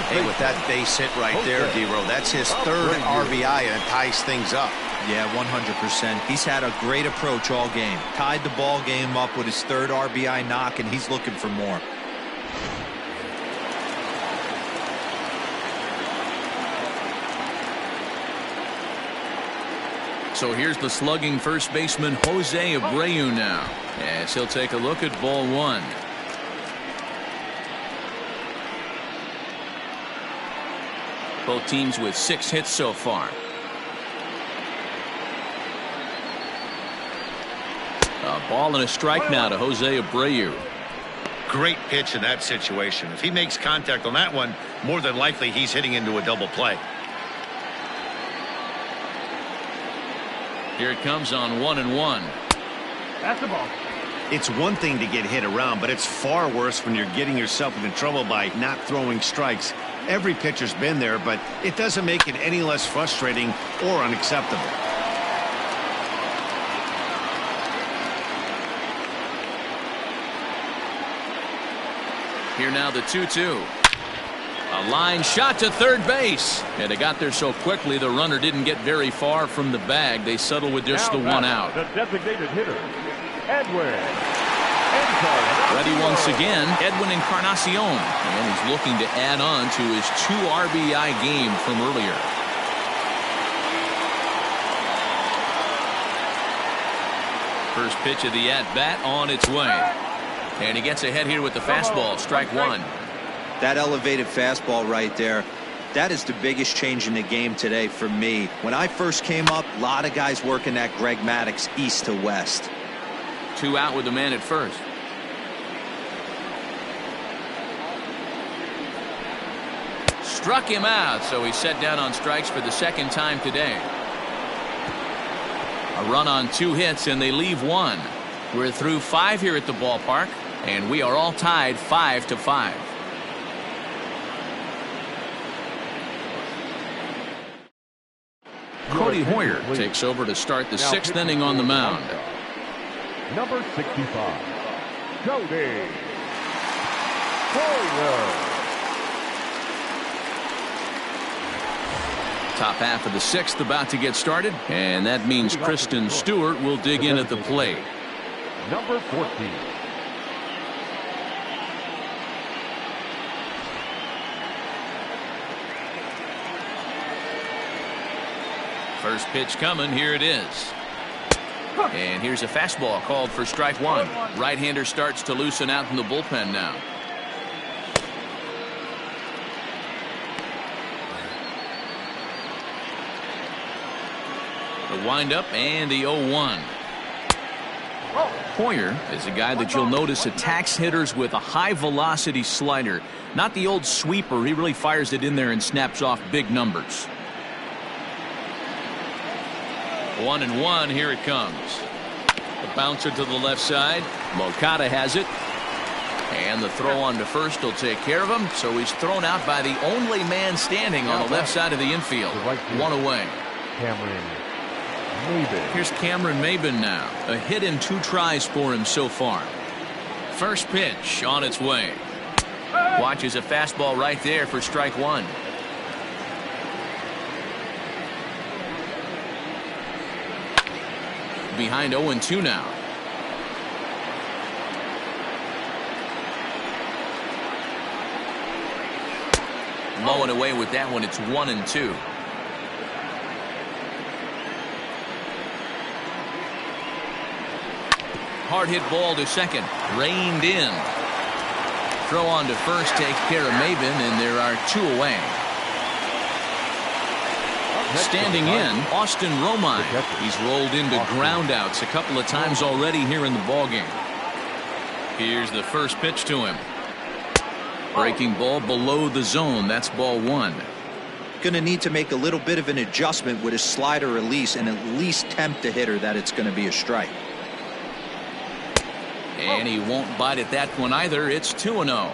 Hey, with that base hit right there, D-Row, that's his third RBI and it ties things up. Yeah, 100%. He's had a great approach all game. Tied the ball game up with his third RBI knock, and he's looking for more. So here's the slugging first baseman Jose Abreu now, as he'll take a look at ball one. Both teams with 6 hits so far. A ball and a strike now to Jose Abreu. Great pitch in that situation. If he makes contact on that one, more than likely he's hitting into a double play. Here it comes on 1-1. That's the ball. It's one thing to get hit around, but it's far worse when you're getting yourself into trouble by not throwing strikes. Every pitcher's been there, but it doesn't make it any less frustrating or unacceptable. Here now the 2-2. A line shot to third base, and it got there so quickly the runner didn't get very far from the bag. They settle with just the one out. The designated hitter, Edwin. Ready once again, Edwin Encarnacion, and he's looking to add on to his 2 RBI game from earlier. First pitch of the at-bat on its way, and he gets ahead here with the fastball, strike one. That elevated fastball right there, that is the biggest change in the game today for me. When I first came up, a lot of guys working that Greg Maddux east to west. 2 out with the man at first. Struck him out, so he's set down on strikes for the second time today. A run on 2 hits, and they leave 1. We're through 5 here at the ballpark, and we are all tied 5-5. Cody Hoyer takes over to start the 6th inning on the mound. Number 65, Cody Hoyer. Top half of the 6th about to get started, and that means Kristen Stewart will dig in at the plate. Number 14. First pitch coming, here it is. And here's a fastball called for strike one. Right-hander starts to loosen out in the bullpen now. The windup and the 0-1. Hoyer is a guy that you'll notice attacks hitters with a high-velocity slider. Not the old sweeper. He really fires it in there and snaps off big numbers. 1-1, here it comes. The bouncer to the left side. Moncada has it. And the throw on to first will take care of him. So he's thrown out by the only man standing on the left side of the infield. 1 away. Cameron Maybin. Here's Cameron Maybin now. A hit in 2 tries for him so far. First pitch on its way. Watches a fastball right there for strike one. Behind 0-2 now. Low and away with that one. It's 1-2. Hard hit ball to second. Reined in. Throw on to first takes care of Maybin, and there are 2 away. Standing in, Austin Romine. He's rolled into groundouts a couple of times already here in the ballgame. Here's the first pitch to him. Breaking ball below the zone. That's ball 1. Going to need to make a little bit of an adjustment with his slider release and at least tempt the hitter that it's going to be a strike. And he won't bite at that one either. It's 2-0.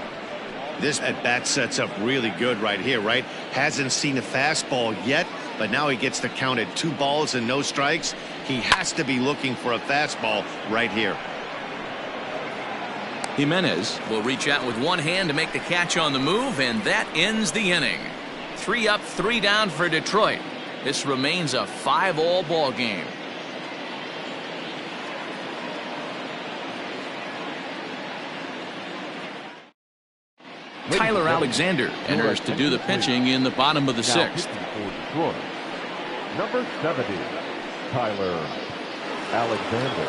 This at-bat sets up really good right here, right? Hasn't seen a fastball yet, but now he gets to count at 2 balls and no strikes. He has to be looking for a fastball right here. Jimenez will reach out with one hand to make the catch on the move, and that ends the inning. 3 up, 3 down for Detroit. This remains a 5-all ball game. Tyler Alexander enters to do the pitching in the bottom of the 6th. Number 70, Tyler Alexander.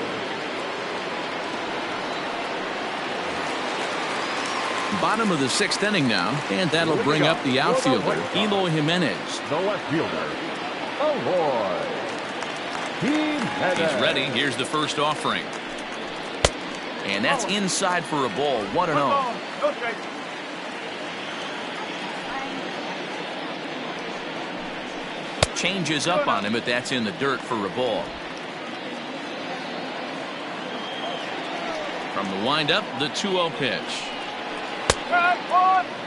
Bottom of the 6th inning now, and that'll bring up the outfielder, Eloy Jimenez. The left fielder, Eloy Jimenez. He's ready. Here's the first offering. And that's inside for a ball. 1-0. Changes up on him, but that's in the dirt for a ball. From the windup, the 2-0 pitch.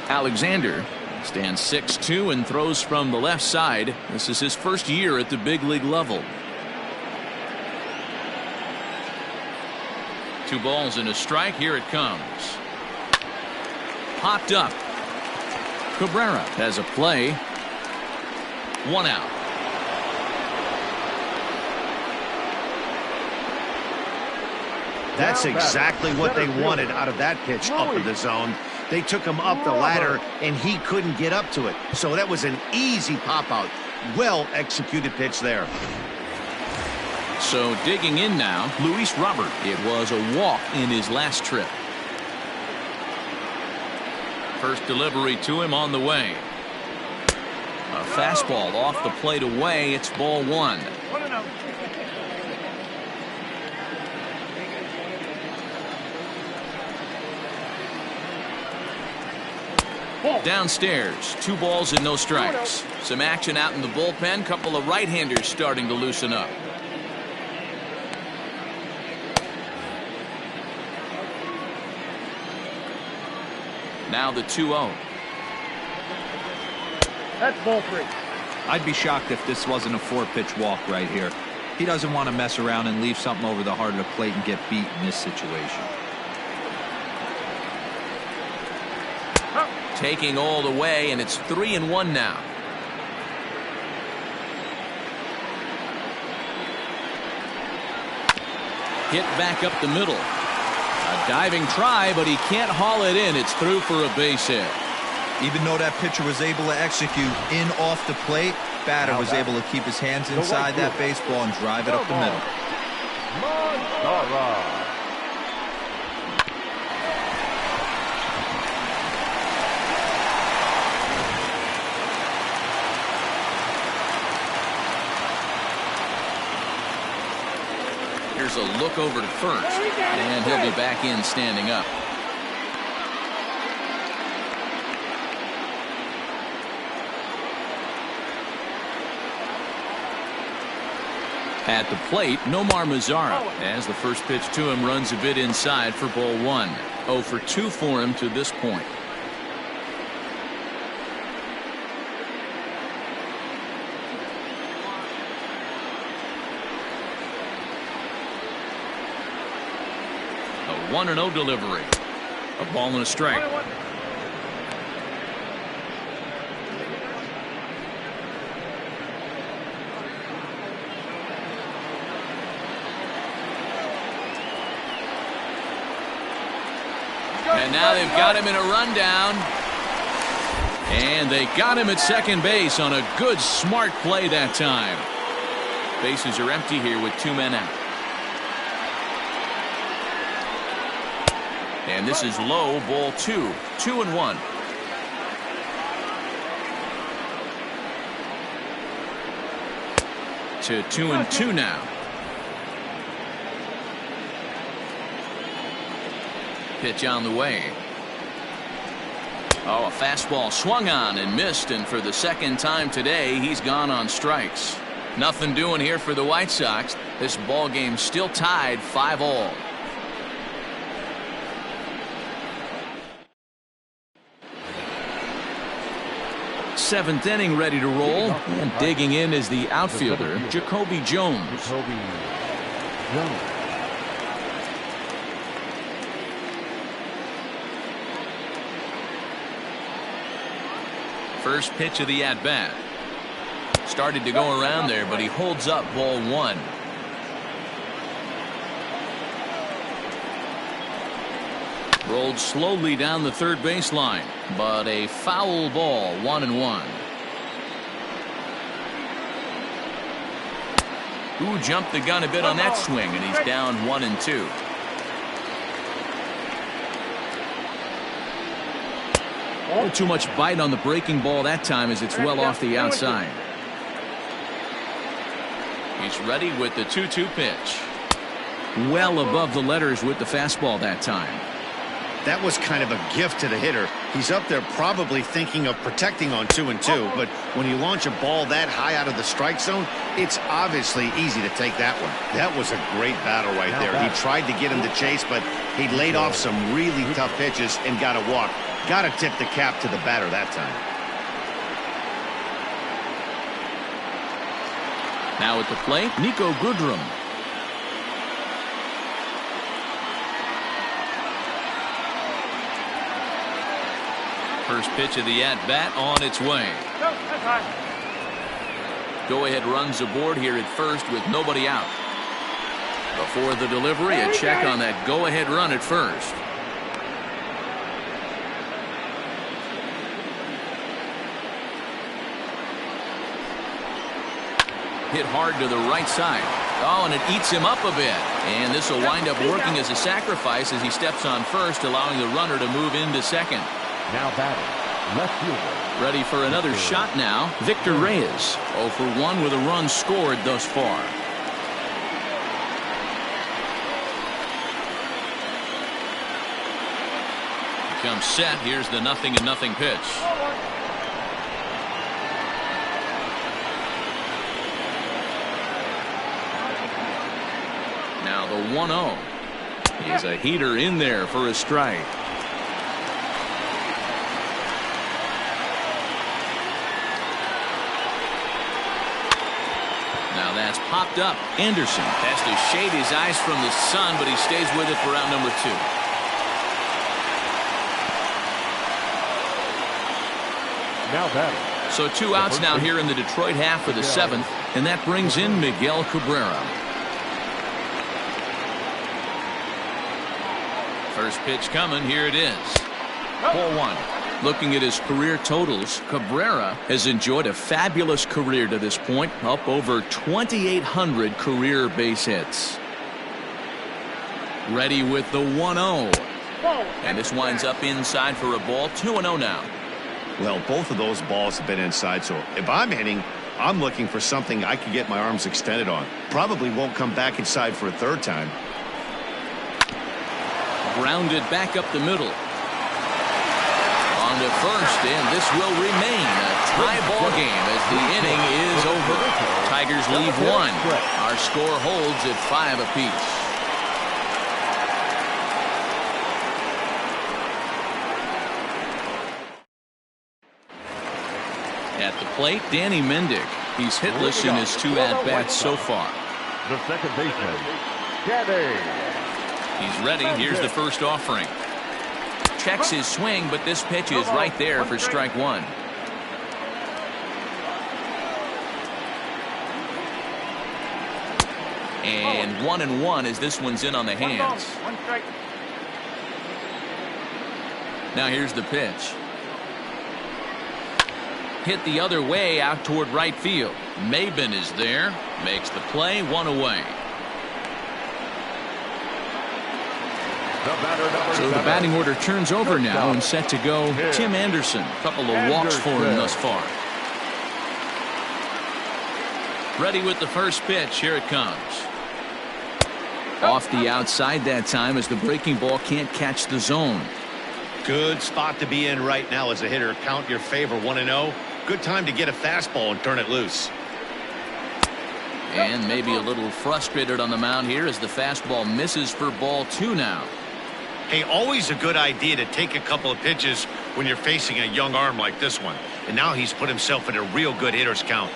Alexander stands 6'2" and throws from the left side. This is his first year at the big league level. 2 balls and a strike. Here it comes. Popped up. Cabrera has a play. 1 out. That's exactly what they wanted out of that pitch up in the zone. They took him up the ladder, and he couldn't get up to it. So that was an easy pop-out. Well-executed pitch there. So digging in now, Luis Robert. It was a walk in his last trip. First delivery to him on the way. A fastball off the plate away. It's ball 1. Downstairs, 2 balls and no strikes. Some action out in the bullpen. Couple of right-handers starting to loosen up. Now the 2-0. That's ball 3. I'd be shocked if this wasn't a 4-pitch walk right here. He doesn't want to mess around and leave something over the heart of the plate and get beat in this situation. Taking all the way, and it's 3-1 now. Hit back up the middle. A diving try, but he can't haul it in. It's through for a base hit. Even though that pitcher was able to execute in off the plate, batter was able to keep his hands inside that baseball and drive it up the middle. Here's a look over to first, and he'll be back in standing up. At the plate, Nomar Mazara, as the first pitch to him runs a bit inside for ball 1. 0 for 2 for him to this point. A 1-0 delivery. A ball and a strike. And now they've got him in a rundown. And they got him at second base on a good, smart play that time. Bases are empty here with 2 men out. And this is low, ball 2. 2-1. To 2-2 now. Pitch on the way. Oh, a fastball swung on and missed, and for the second time today, he's gone on strikes. Nothing doing here for the White Sox. This ball game still tied 5-all. Seventh inning ready to roll, and digging in is the outfielder, Jacoby Jones. First pitch of the at-bat. Started to go around there, but he holds up ball one. Rolled slowly down the third baseline, but a foul ball, 1-1. Who jumped the gun a bit on that swing, and he's down 1-2. Not too much bite on the breaking ball that time as it's well off the outside. He's ready with the 2-2 pitch. Well above the letters with the fastball that time. That was kind of a gift to the hitter. He's up there probably thinking of protecting on 2-2, but when you launch a ball that high out of the strike zone, it's obviously easy to take that one. That was a great battle right there. He tried to get him to chase, but he laid off some really tough pitches and got a walk. Got to tip the cap to the batter that time. Now at the plate, Nico Goodrum. First pitch of the at-bat on its way. Go-ahead runs aboard here at first with nobody out. Before the delivery, a check on that go-ahead run at first. Hit hard to the right side. Oh, and it eats him up a bit. And this will wind up working as a sacrifice as he steps on first, allowing the runner to move into second. Now batting, left fielder. Ready for another shot now, Victor Reyes. 0 for 1 with a run scored thus far. He comes set. Here's the 0-0 pitch. Now the 1-0. He's a heater in there for a strike. Now that's popped up. Anderson has to shade his eyes from the sun, but he stays with it for out number 2. Now batting. So 2 outs now here in the Detroit half of the 7th, and that brings in Miguel Cabrera. First pitch coming. Here it is. Ball 1. Looking at his career totals, Cabrera has enjoyed a fabulous career to this point, up over 2,800 career base hits. Ready with the 1-0. And this winds up inside for a ball. 2-0 now. Well, both of those balls have been inside, so if I'm hitting, I'm looking for something I can get my arms extended on. Probably won't come back inside for a third time. Grounded back up the middle. On to first, and this will remain a tie ball game as the inning is over. Tigers leave 1. Our score holds at 5 apiece. At the plate, Danny Mendick. He's hitless in his 2 at-bats so far. The second baseman, Danny. He's ready. Here's the first offering. Checks his swing, but this pitch is right there for strike 1. And 1-1 as this one's in on the hands. Now here's the pitch. Hit the other way out toward right field. Maben is there. Makes the play. 1 away. So the batting order turns over now and set to go Tim Anderson. A couple of walks for him thus far. Ready with the first pitch. Here it comes. Off the outside that time as the breaking ball can't catch the zone. Good spot to be in right now as a hitter. Count your favor. 1-0. Good time to get a fastball and turn it loose. And maybe a little frustrated on the mound here as the fastball misses for ball 2 now. Hey, always a good idea to take a couple of pitches when you're facing a young arm like this one. And now he's put himself in a real good hitter's count.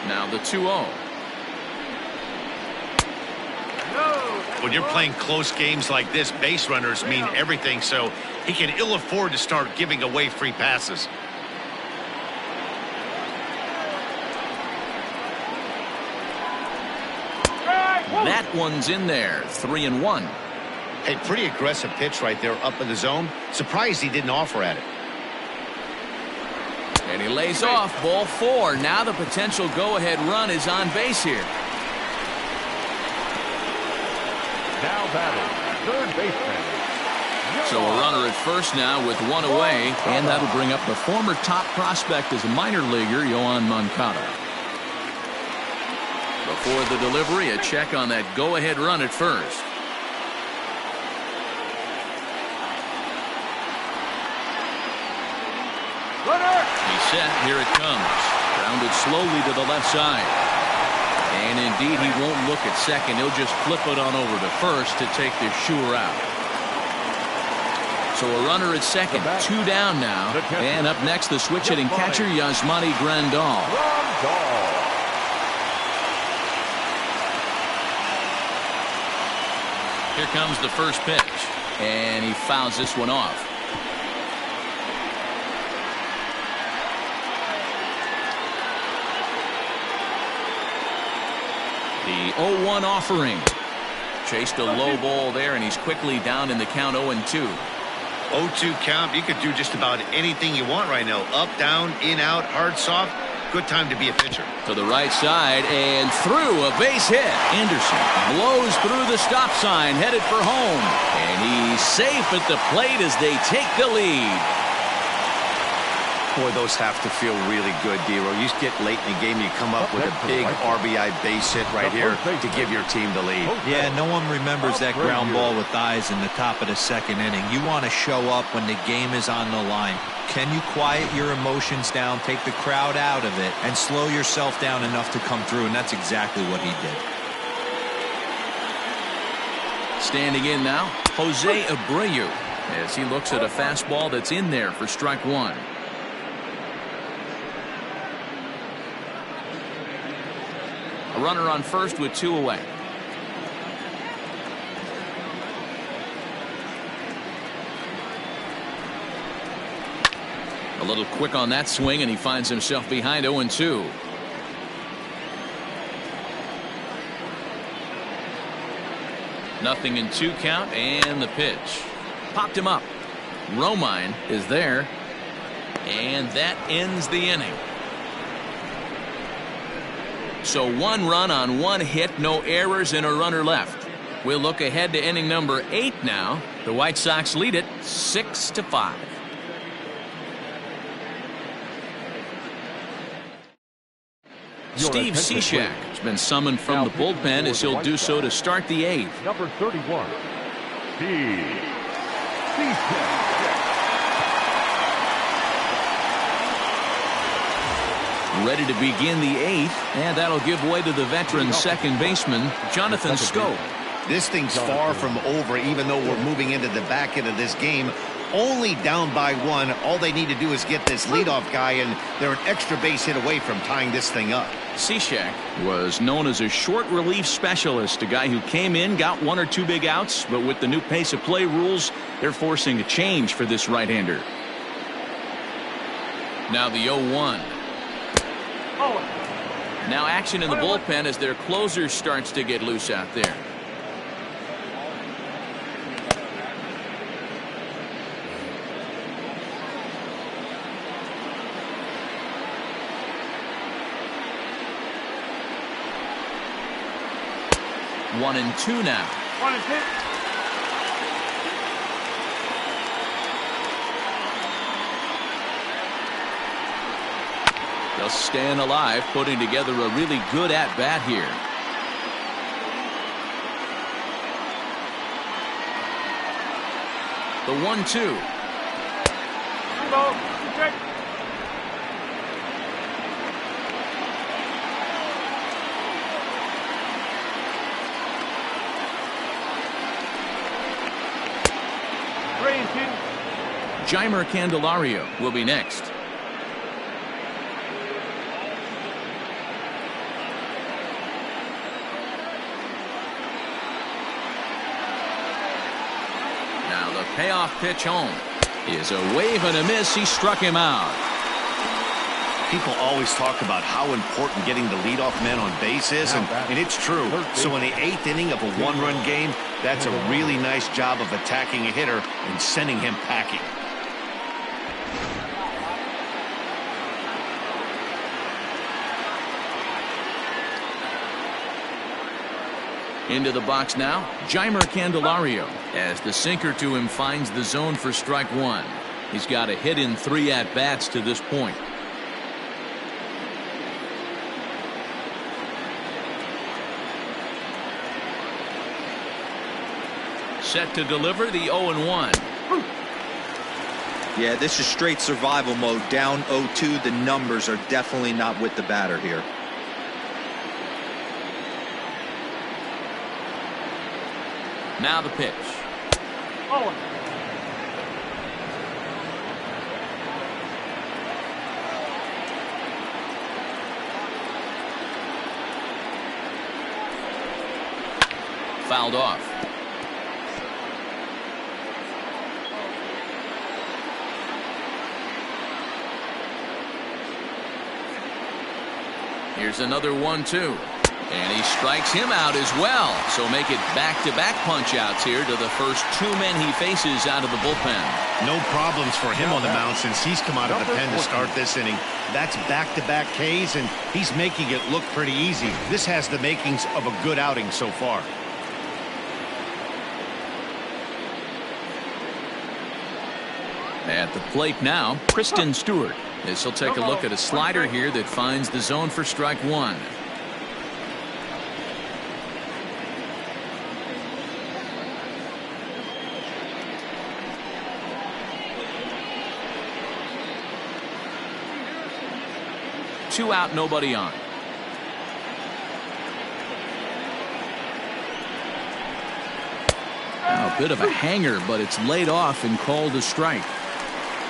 Now the 2-0. When you're playing close games like this, base runners mean everything, so he can ill afford to start giving away free passes. That one's in there. 3-1. Hey, pretty aggressive pitch right there up in the zone. Surprised he didn't offer at it. And he lays off. Ball 4. Now the potential go-ahead run is on base here. Now batting, third baseman. So a runner at first now with one away, and that'll bring up the former top prospect as a minor leaguer, Yoan Moncada. Before the delivery, a check on that go-ahead run at first. Runner! He's set. Here it comes. Grounded slowly to the left side. And indeed, he won't look at second. He'll just flip it on over to first to take the sure out. So a runner at second. 2 down now. And up next, the switch-hitting catcher, Yasmani Grandal. Here comes the first pitch. And he fouls this one off. The 0-1 offering. Chased a low ball there, and he's quickly down in the count 0-2. 0-2 count. You could do just about anything you want right now. Up, down, in, out, hard, soft. Good time to be a pitcher. To the right side and through, a base hit. Anderson blows through the stop sign, headed for home. And he's safe at the plate as they take the lead. Boy, those have to feel really good, Dero. You get late in the game, you come up with a big RBI base hit right here to give your team the lead. Yeah, no one remembers that ground ball with eyes in the top of the second inning. You want to show up when the game is on the line. Can you quiet your emotions down, take the crowd out of it, and slow yourself down enough to come through? And that's exactly what he did. Standing in now, Jose Abreu, as he looks at a fastball that's in there for strike 1. A runner on first with 2 away. A little quick on that swing, and he finds himself behind 0-2. Nothing in 2 count, and the pitch. Popped him up. Romine is there, and that ends the inning. So 1 run on 1 hit, no errors, and a runner left. We'll look ahead to inning number 8 now. The White Sox lead it 6-5. Steve Cishek has been summoned from the bullpen as he'll do so to start the 8th. Number 31, Steve Cishek. Ready to begin the 8th, and that'll give way to the veteran second baseman, Jonathan Schoop. This thing's far from over, even though we're moving into the back end of this game. Only down by 1. All they need to do is get this leadoff guy, and they're an extra base hit away from tying this thing up. Cishek was known as a short relief specialist, a guy who came in, got 1 or 2 big outs, but with the new pace of play rules, they're forcing a change for this right-hander. Now the 0-1. Now action in the bullpen as their closer starts to get loose out there. One and two now. 1-2. Just staying alive, putting together a really good at-bat here. The 1-2. Check. Jeimer Candelario will be next. Now the payoff pitch home is a wave and a miss. He struck him out. People always talk about how important getting the leadoff man on base is, and it's true. So in the 8th inning of a one-run game, that's a really nice job of attacking a hitter and sending him packing. Into the box now, Jeimer Candelario, as the sinker to him finds the zone for strike one. He's got a hit in 3 at-bats to this point. Set to deliver the 0-1. Yeah, this is straight survival mode. Down 0-2. The numbers are definitely not with the batter here. Now the pitch. Oh. Fouled off. Here's another 1-2. And he strikes him out as well. So make it back-to-back punch-outs here to the first 2 men he faces out of the bullpen. No problems for him on the mound since he's come out of the pen to start this inning. That's back-to-back Ks, and he's making it look pretty easy. This has the makings of a good outing so far. At the plate now, Kristen Stewart. This will take a look at a slider here that finds the zone for strike one. Two out, nobody on. A bit of a hanger, but it's laid off and called a strike.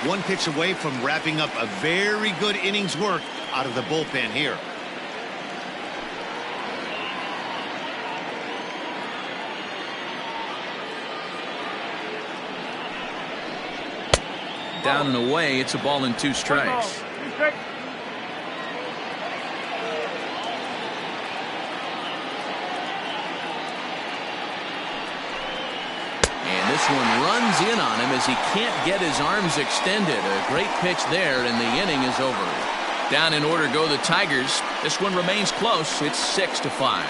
One pitch away from wrapping up a very good inning's work out of the bullpen here. Down and away, it's a ball and 2 strikes. This one runs in on him as he can't get his arms extended. A great pitch there, and the inning is over. Down in order go the Tigers. This one remains close. It's 6-5.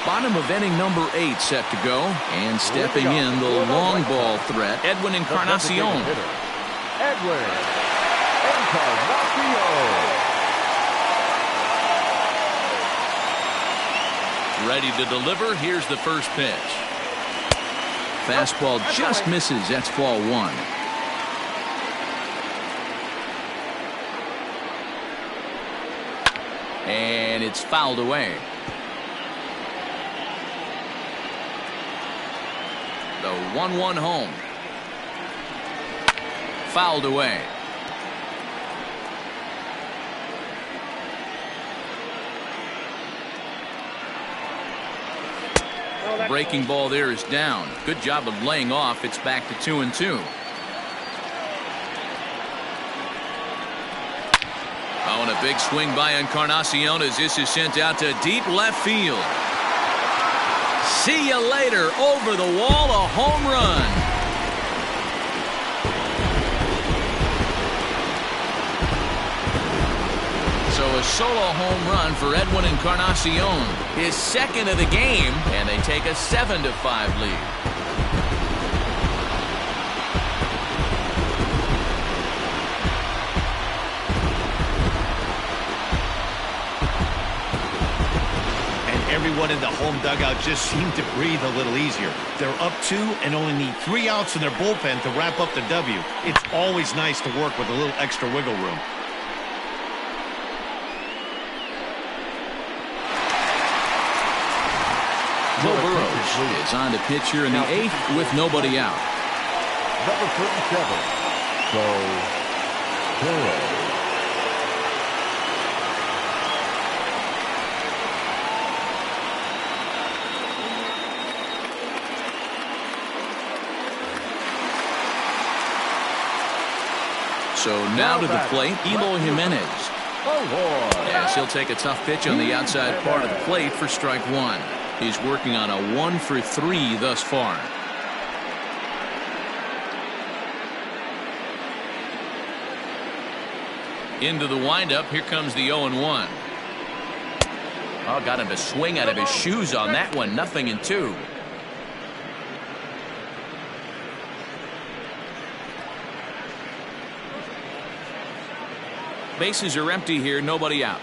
Bottom of inning number 8 set to go. And stepping in, the long ball threat, Edwin Encarnacion. Edwin Encarnacion. Ready to deliver. Here's the first pitch. Fastball just misses. That's ball 1. And it's fouled away. The 1-1 home. Fouled away. Breaking ball there is down. Good job of laying off. It's back to 2-2. Oh, and a big swing by Encarnacion as this is sent out to deep left field. See you later. Over the wall, a home run. So a solo home run for Edwin Encarnacion, his second of the game, and they take a 7-5 lead. And everyone in the home dugout just seemed to breathe a little easier. They're up 2 and only need 3 outs in their bullpen to wrap up the W. It's always nice to work with a little extra wiggle room. Joe Burrows is on to pitch here in the 8th with nobody out. Number 37, Joe Burrows. So now to the plate, Eloy Jimenez. Yes, he'll take a tough pitch on the outside part of the plate for strike one. He's working on a 1 for 3 thus far. Into the windup. Here comes the 0-1. Oh, got him to swing out of his shoes on that one. 0-2. Bases are empty here. Nobody out.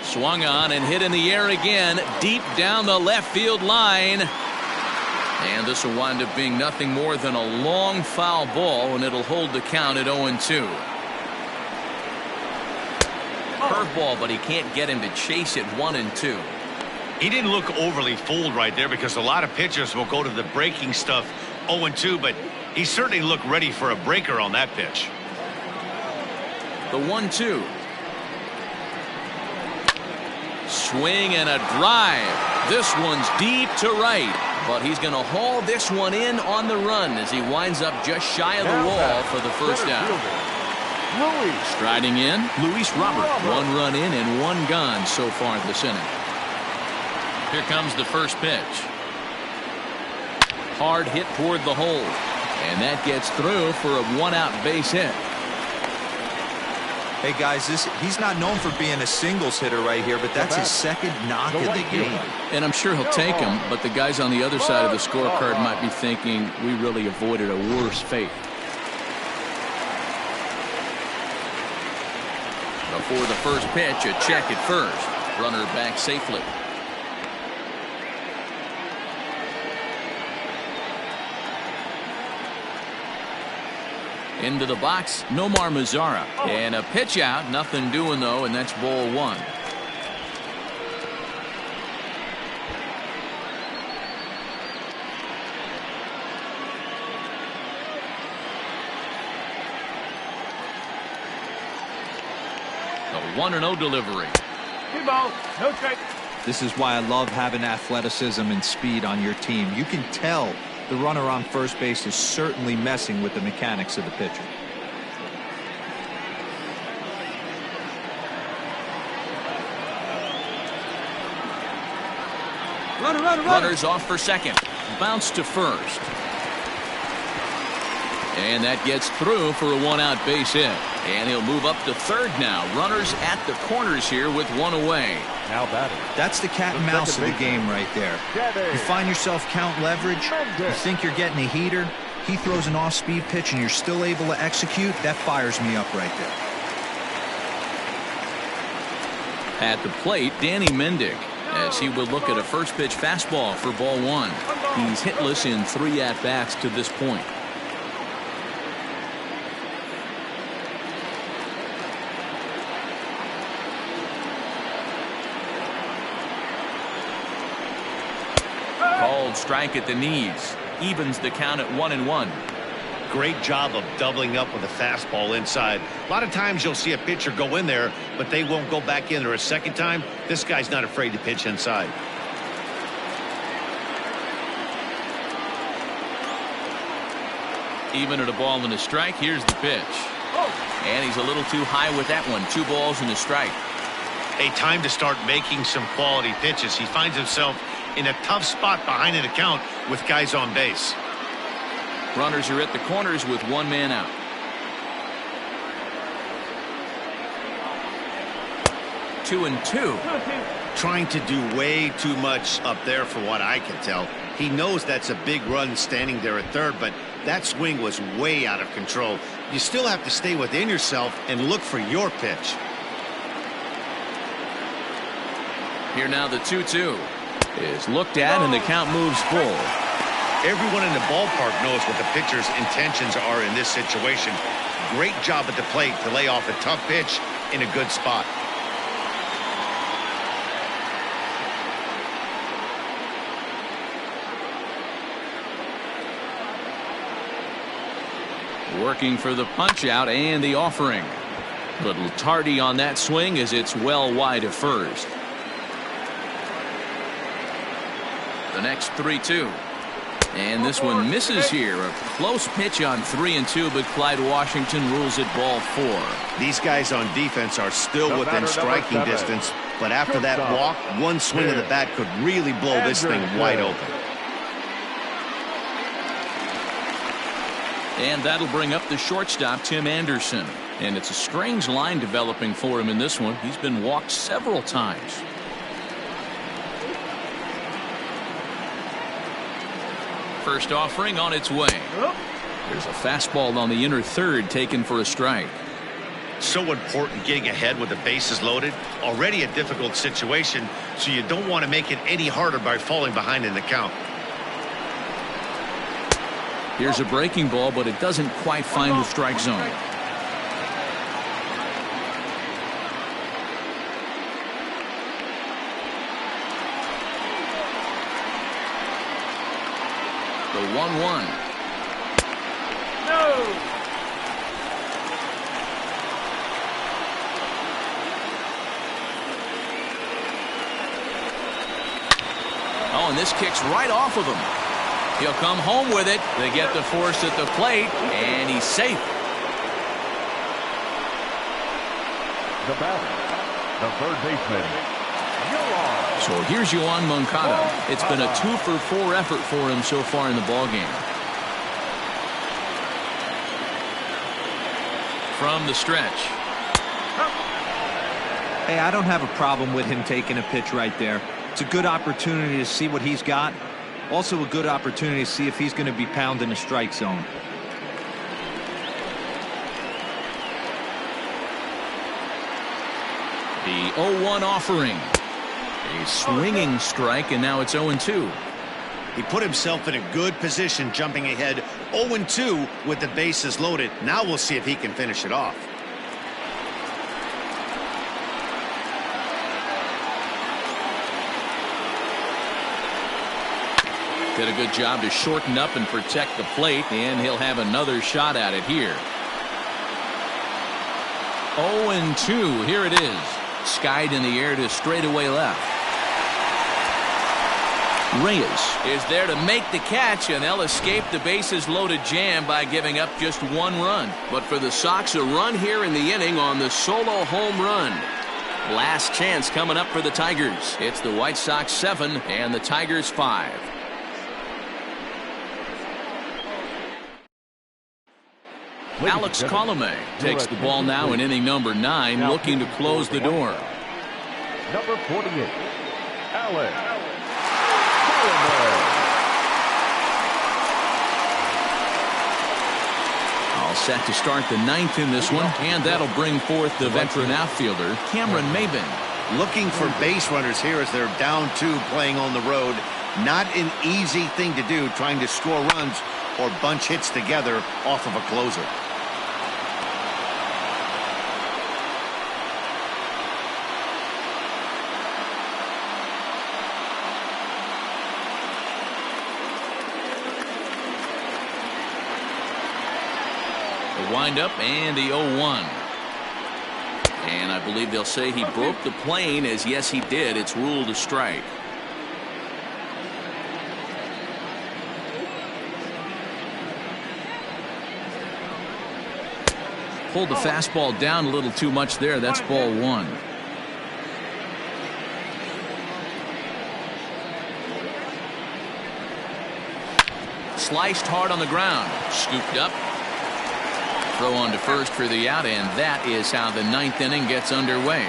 Swung on and hit in the air again. Deep down the left field line. And this will wind up being nothing more than a long foul ball, and it'll hold the count at 0-2. Curveball, but he can't get him to chase it. 1-2. He didn't look overly fooled right there, because a lot of pitchers will go to the breaking stuff 0-2, but he certainly looked ready for a breaker on that pitch. The 1-2. Swing and a drive. This one's deep to right, but he's going to haul this one in on the run as he winds up just shy of the wall for the first out. Striding in, Luis Robert. 1 run in and 1 gone so far this inning. Here comes the first pitch. Hard hit toward the hole. And that gets through for a 1-out base hit. Hey guys, he's not known for being a singles hitter right here, but that's his second knock of the game. And I'm sure he'll take him, but the guys on the other side of the scorecard might be thinking we really avoided a worse fate. Before the first pitch, a check at first. Runner back safely. Into the box, Nomar Mazara. And a pitch out, nothing doing though, and that's ball 1. The 1-0 delivery. Good ball. No strike. This is why I love having athleticism and speed on your team. You can tell the runner on first base is certainly messing with the mechanics of the pitcher. Runners off for second. Bounce to first. And that gets through for a 1-out base hit. And he'll move up to third now. Runners at the corners here with 1 away. Now batting. That's the cat and mouse of the game right there. You find yourself count leverage. You think you're getting a heater. He throws an off-speed pitch and you're still able to execute. That fires me up right there. At the plate, Danny Mendick, as he will look at a first pitch fastball for ball 1. He's hitless in 3 at-bats to this point. Called strike at the knees. Evens the count at 1-1. Great job of doubling up with a fastball inside. A lot of times you'll see a pitcher go in there, but they won't go back in there a second time. This guy's not afraid to pitch inside. Even at a ball and a strike, here's the pitch. And he's a little too high with that one. 2 balls and a strike. A time to start making some quality pitches. He finds himself in a tough spot behind an account with guys on base. Runners are at the corners with 1 man out. Two and two. Trying to do way too much up there for what I can tell. He knows that's a big run standing there at third, but that swing was way out of control. You still have to stay within yourself and look for your pitch. Here now the 2-2 is looked at and the count moves full. Everyone in the ballpark knows what the pitcher's intentions are in this situation. Great job at the plate to lay off a tough pitch in a good spot. Working for the punch out and the offering. Little tardy on that swing as it's well wide of first. The next 3-2. And this one misses here. A close pitch on 3-2, but Clyde Washington rules it ball 4. These guys on defense are still within striking distance, but after that walk, one swing of the bat could really blow this thing wide open. And that'll bring up the shortstop, Tim Anderson. And it's a strange line developing for him in this one. He's been walked several times. First offering on its way. There's a fastball on the inner third taken for a strike. So important getting ahead with the bases loaded. Already a difficult situation, so you don't want to make it any harder by falling behind in the count. Here's a breaking ball, but it doesn't quite find the strike zone. The 1-1. No. Oh, and this kicks right off of him. He'll come home with it. They get the force at the plate, and he's safe. The batter, the third baseman. So here's Yoan Moncada. It's been a 2-for-4 effort for him so far in the ballgame. From the stretch. Hey, I don't have a problem with him taking a pitch right there. It's a good opportunity to see what he's got. Also a good opportunity to see if he's going to be pounding the strike zone. The 0-1 offering. A swinging strike, and now it's 0-2. He put himself in a good position jumping ahead 0-2 with the bases loaded. Now we'll see if he can finish it off. Did a good job to shorten up and protect the plate, and he'll have another shot at it here. 0-2. Here it is. Skied in the air to straightaway left. Reyes is there to make the catch, and they'll escape the bases loaded jam by giving up just one run. But for the Sox, a run here in the inning on the solo home run. Last chance coming up for the Tigers. It's the White Sox 7 and the Tigers 5. Alex Colomé takes the ball now in inning number 9, looking to close the door. Number 48, Alex Colomé. All set to start the 9th in this one, and that'll bring forth the veteran outfielder, Cameron Maybin. Looking for base runners here as they're down 2 playing on the road. Not an easy thing to do, trying to score runs or bunch hits together off of a closer. The windup and the 0-1. And I believe they'll say he broke the plane, as yes he did. It's ruled a strike. Pulled the fastball down a little too much there. That's ball 1. Sliced hard on the ground. Scooped up. Throw on to first for the out, and that is how the 9th inning gets underway.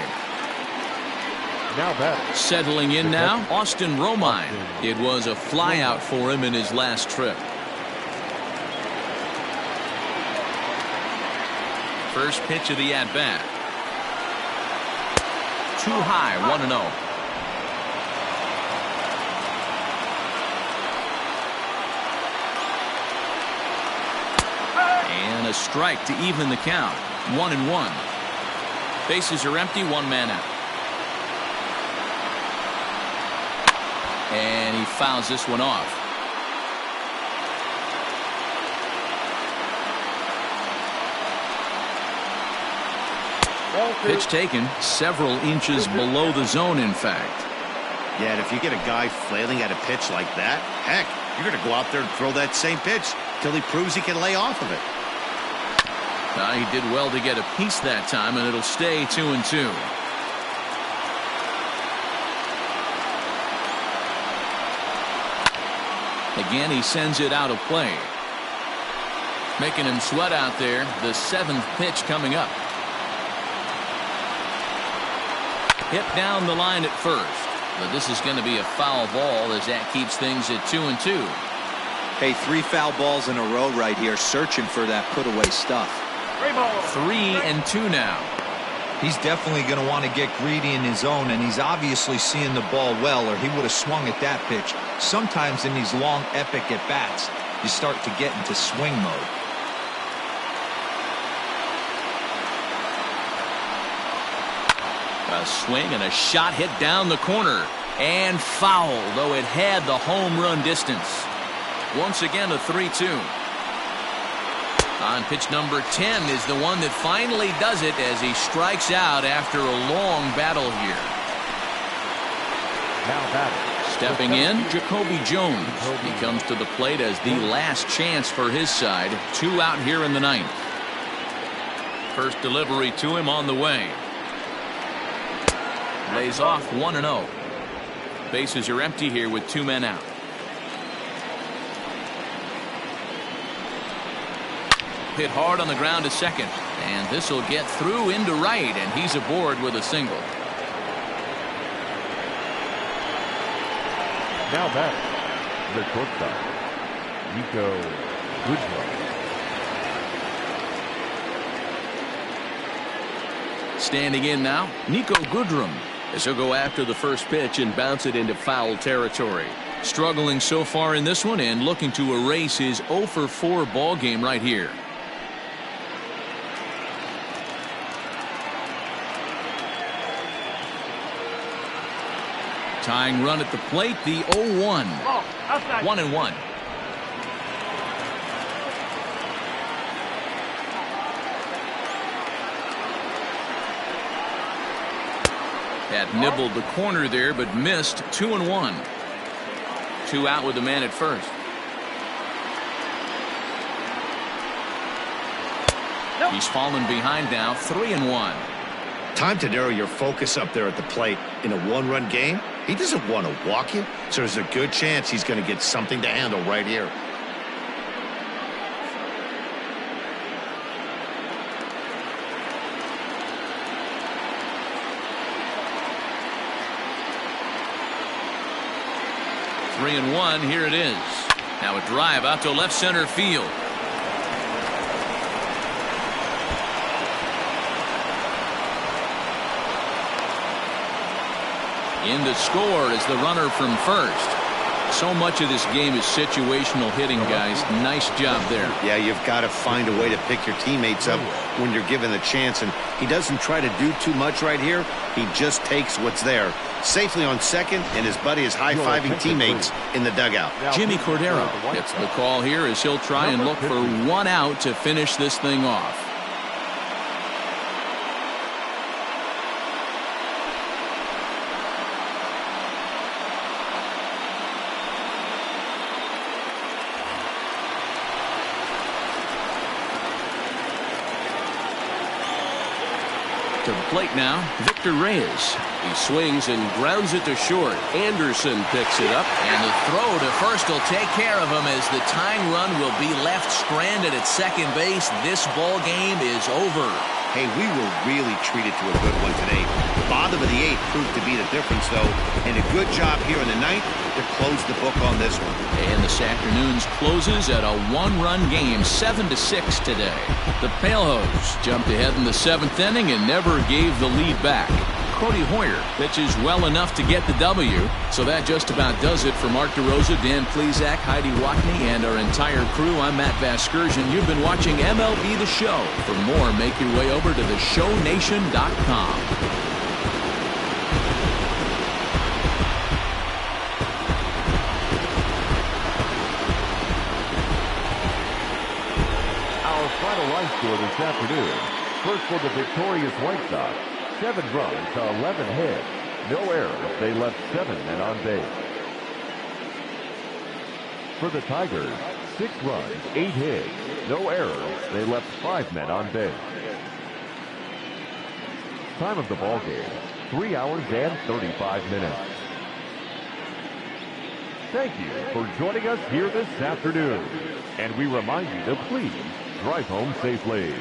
Now batter. Settling in now, Austin Romine. It was a flyout for him in his last trip. First pitch of the at-bat. Too high, 1-0. And a strike to even the count. 1-1. Bases are empty, 1 man out. And he fouls this one off. Pitch taken several inches below the zone, in fact. Yeah, and if you get a guy flailing at a pitch like that, heck, You're going to go out there and throw that same pitch till he proves he can lay off of it. He did well to get a piece that time, and it'll stay 2-2. Again, he sends it out of play. Making him sweat out there. The 7th pitch coming up. Hit down the line at first. But this is going to be a foul ball as that keeps things at 2-2. Hey, 3 foul balls in a row right here, searching for that put-away stuff. 3-2 now. He's definitely going to want to get greedy in his zone, and he's obviously seeing the ball well, or he would have swung at that pitch. Sometimes in these long, epic at-bats, you start to get into swing mode. A swing and a shot hit down the corner. And foul, though it had the home run distance. Once again, a 3-2. On pitch number 10 is the one that finally does it as he strikes out after a long battle here. Now batting. Stepping in, Jacoby Jones. He comes to the plate as the last chance for his side. 2 out here in the 9th. First delivery to him on the way. Lays off 1-0. Bases are empty here with 2 men out. Hit hard on the ground to second, and this will get through into right, and he's aboard with a single. Now back, the shortstop, Nico Goodrum. Standing in now, Nico Goodrum, as he'll go after the first pitch and bounce it into foul territory. Struggling so far in this one and looking to erase his 0-for-4 ball game right here. Tying run at the plate, the 0-1. 1-1. Had nibbled the corner there, but missed. 2-1. 2 out with the man at first. He's fallen behind now. 3-1. Time to narrow your focus up there at the plate. In a 1-run game, he doesn't want to walk you, so there's a good chance he's going to get something to handle right here. Three and one. Here it is. Now a drive out to left center field. In to score is the runner from first. So much of this game is situational hitting, guys. Nice job there. Yeah, you've got to find a way to pick your teammates up when you're given the chance, and he doesn't try to do too much right here. He just takes what's there. Safely on second, and his buddy is high-fiving teammates in the dugout. Jimmy Cordero gets the call here as he'll try and look for 1 out to finish this thing off. To the plate now, Victor Reyes. He swings and grounds it to short. Anderson picks it up, and the throw to first will take care of him as the tying run will be left stranded at second base. This ball game is over. Hey, we were really treated to a good one today. Bottom of the 8th proved to be the difference, though, and a good job here in the 9th to close the book on this one. And this afternoon's closes at a 1-run game, 7-6 today. The Palehose jumped ahead in the 7th inning and never gave the lead back. Cody Hoyer pitches well enough to get the W. So that just about does it for Mark DeRosa, Dan Plesac, Heidi Watney, and our entire crew. I'm Matt Vasgersian. You've been watching MLB The Show. For more, make your way over to theshownation.com. Our final line score this afternoon. First for the victorious White Sox. 7 runs to 11 hits. No errors. They left 7 men on base. For the Tigers, 6 runs, 8 hits, no errors. They left 5 men on base. Time of the ball game, 3 hours and 35 minutes. Thank you for joining us here this afternoon. And we remind you to please drive home safely.